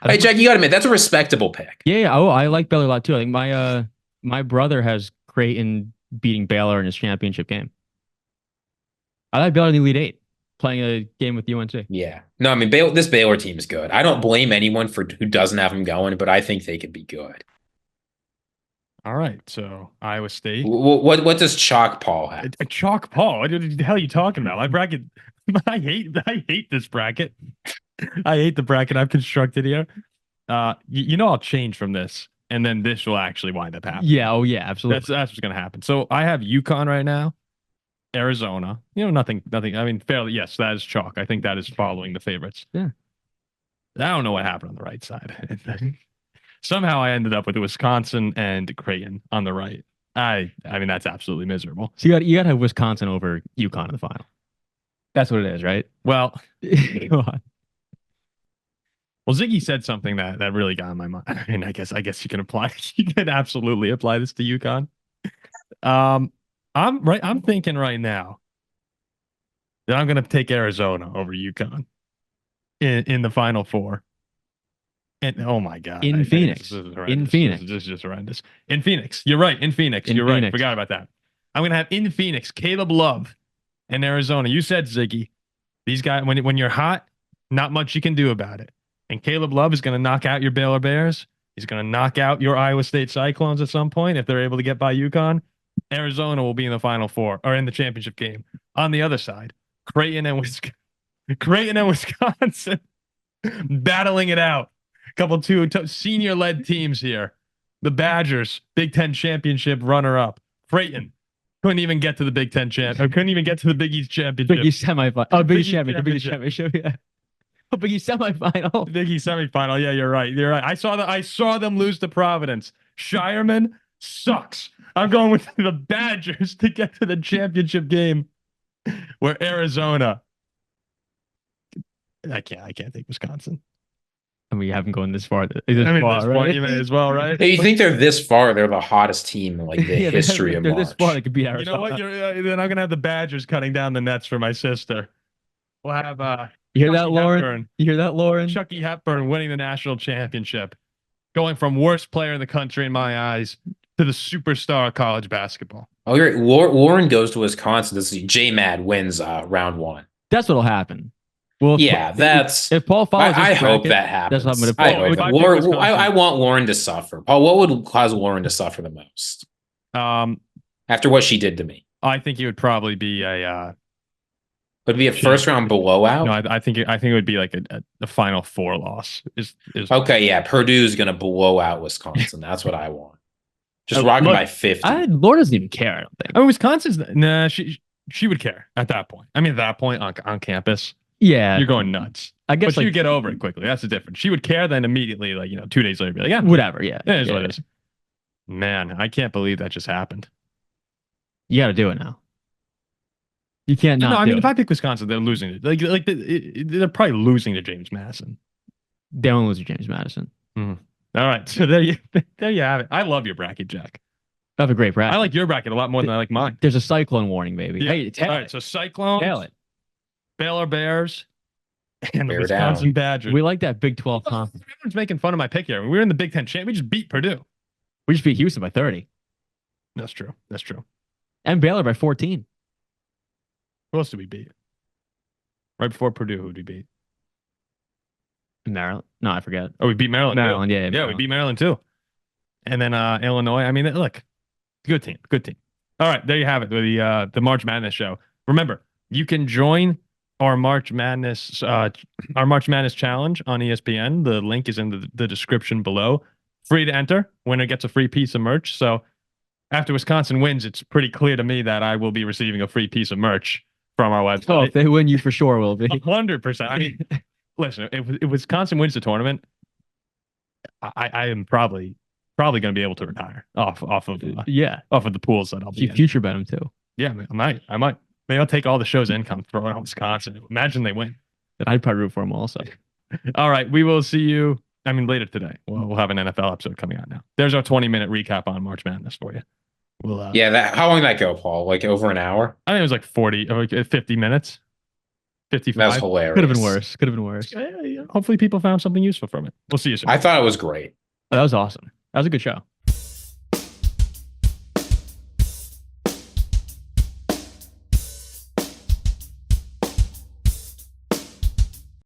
Hey, Jack, you got to admit, that's a respectable pick. Yeah. Oh, I like Baylor a lot too. I think my brother has Creighton beating Baylor in his championship game. I like Baylor in the Elite Eight, playing a game with UNC. Yeah. No, I mean, this Baylor team is good. I don't blame anyone who doesn't have them going, but I think they could be good. All right. So Iowa State. What does Chalk Paul have? A Chalk Paul? What the hell are you talking about? My bracket. I hate this bracket. I hate the bracket I've constructed here. I'll change from this, and then this will actually wind up happening. Yeah. Oh, yeah. Absolutely. That's what's going to happen. So I have UConn right now. Arizona, nothing. I mean, fairly, yes, that is chalk. I think that is following the favorites. Yeah. I don't know what happened on the right side. Somehow I ended up with Wisconsin and Creighton on the right. I mean, that's absolutely miserable. So you got to have Wisconsin over UConn in the final. That's what it is, right? Well, go on. Well, Ziggy said something that really got in my mind. I mean, I guess you can absolutely apply this to UConn. I'm thinking right now that I'm going to take Arizona over UConn in the Final Four. And oh my God, Phoenix, this is just horrendous. In Phoenix, you're right. In Phoenix, you're right. Forgot about that. I'm going to have in Phoenix Caleb Love and Arizona. You said, Ziggy, these guys when you're hot, not much you can do about it. And Caleb Love is going to knock out your Baylor Bears. He's going to knock out your Iowa State Cyclones at some point if they're able to get by UConn. Arizona will be in the Final Four or in the championship game. On the other side, Creighton and Wisconsin battling it out. A couple two senior-led teams here. The Badgers, Big Ten championship runner-up. Creighton couldn't even get to the Big Ten couldn't even get to the Big East championship. Big East semifinal. Oh, Big East championship. Yeah. Oh, Big East semifinal. Big East semifinal. Yeah, you're right. I saw them lose to Providence. Shireman sucks. I'm going with the Badgers to get to the championship game, where Arizona. I can't take Wisconsin. I mean, you haven't gone this far. Right? You may as well, right? Hey, you think they're this far? They're the hottest team in the history of March. They're this far. They could beat Arizona. You know what? Then I'm gonna have the Badgers cutting down the nets for my sister. We'll have You hear that, Lauren? Hepburn. You hear that, Lauren? Chucky Hepburn winning the national championship, going from worst player in the country in my eyes to the superstar of college basketball. Oh, you're right. Lauren goes to Wisconsin. This is J-Mad wins round one. That's what'll happen. Well, yeah, if Paul follows. I hope that happens. That's what I'm going to. I want Lauren to suffer. Paul, what would cause Lauren to suffer the most? After what she did to me, I think it would probably be a. Would it be a first round blowout? No, I think it would be like a Final Four loss. Is okay? Yeah, Purdue's going to blow out Wisconsin. That's what I want. Just rocking by 50. Lauren doesn't even care. I don't think. I mean, Wisconsin's she would care at that point. I mean, at that point on campus. Yeah, you're going nuts. I guess but you get over it quickly. That's the difference. She would care, then immediately, 2 days later, be like, yeah, whatever. Yeah, it is what it is. Man, I can't believe that just happened. You got to do it now. You can't not. No, I do mean, it. if I pick Wisconsin, they're losing it. They're probably losing to James Madison. They don't lose to James Madison. Mm. All right. So there you have it. I love your bracket, Jack. I have a great bracket. I like your bracket a lot more than I like mine. There's a cyclone warning, baby. Yeah. Hey, all right. So Cyclones, tail it. Baylor Bears, and the Bear Wisconsin down. Badgers. We like that Big 12 conference. Everyone's making fun of my pick here. We were in the Big Ten champ. We just beat Purdue. We just beat Houston by 30. That's true. That's true. And Baylor by 14. Who else did we beat? Right before Purdue, who did we beat? Maryland? No, I forget. Oh, we beat Maryland. Maryland, too. yeah. Yeah, Maryland. we beat Maryland too. And then Illinois. I mean, look, good team. Good team. All right, there you have it. The March Madness show. Remember, you can join our March Madness challenge on ESPN. The link is in the description below. Free to enter. Winner gets a free piece of merch. So after Wisconsin wins, it's pretty clear to me that I will be receiving a free piece of merch from our website. Oh, if they win, you for sure will be. 100%. I mean, listen, if Wisconsin wins the tournament, I am probably going to be able to retire off of the pools that I'll be You in. future bet them too. Yeah, I might. Maybe I'll take all the show's income, throw it on Wisconsin. Imagine they win. And I'd probably root for them also. All right, we will see you. I mean, later today. We'll have an NFL episode coming out now. There's our 20-minute recap on March Madness for you. We'll How long did that go, Paul? Like over an hour? I think it was like 40 or 50 minutes. 55. That's hilarious. Could have been worse. Hopefully people found something useful from it. We'll see you soon. I thought it was great. That was awesome. That was a good show.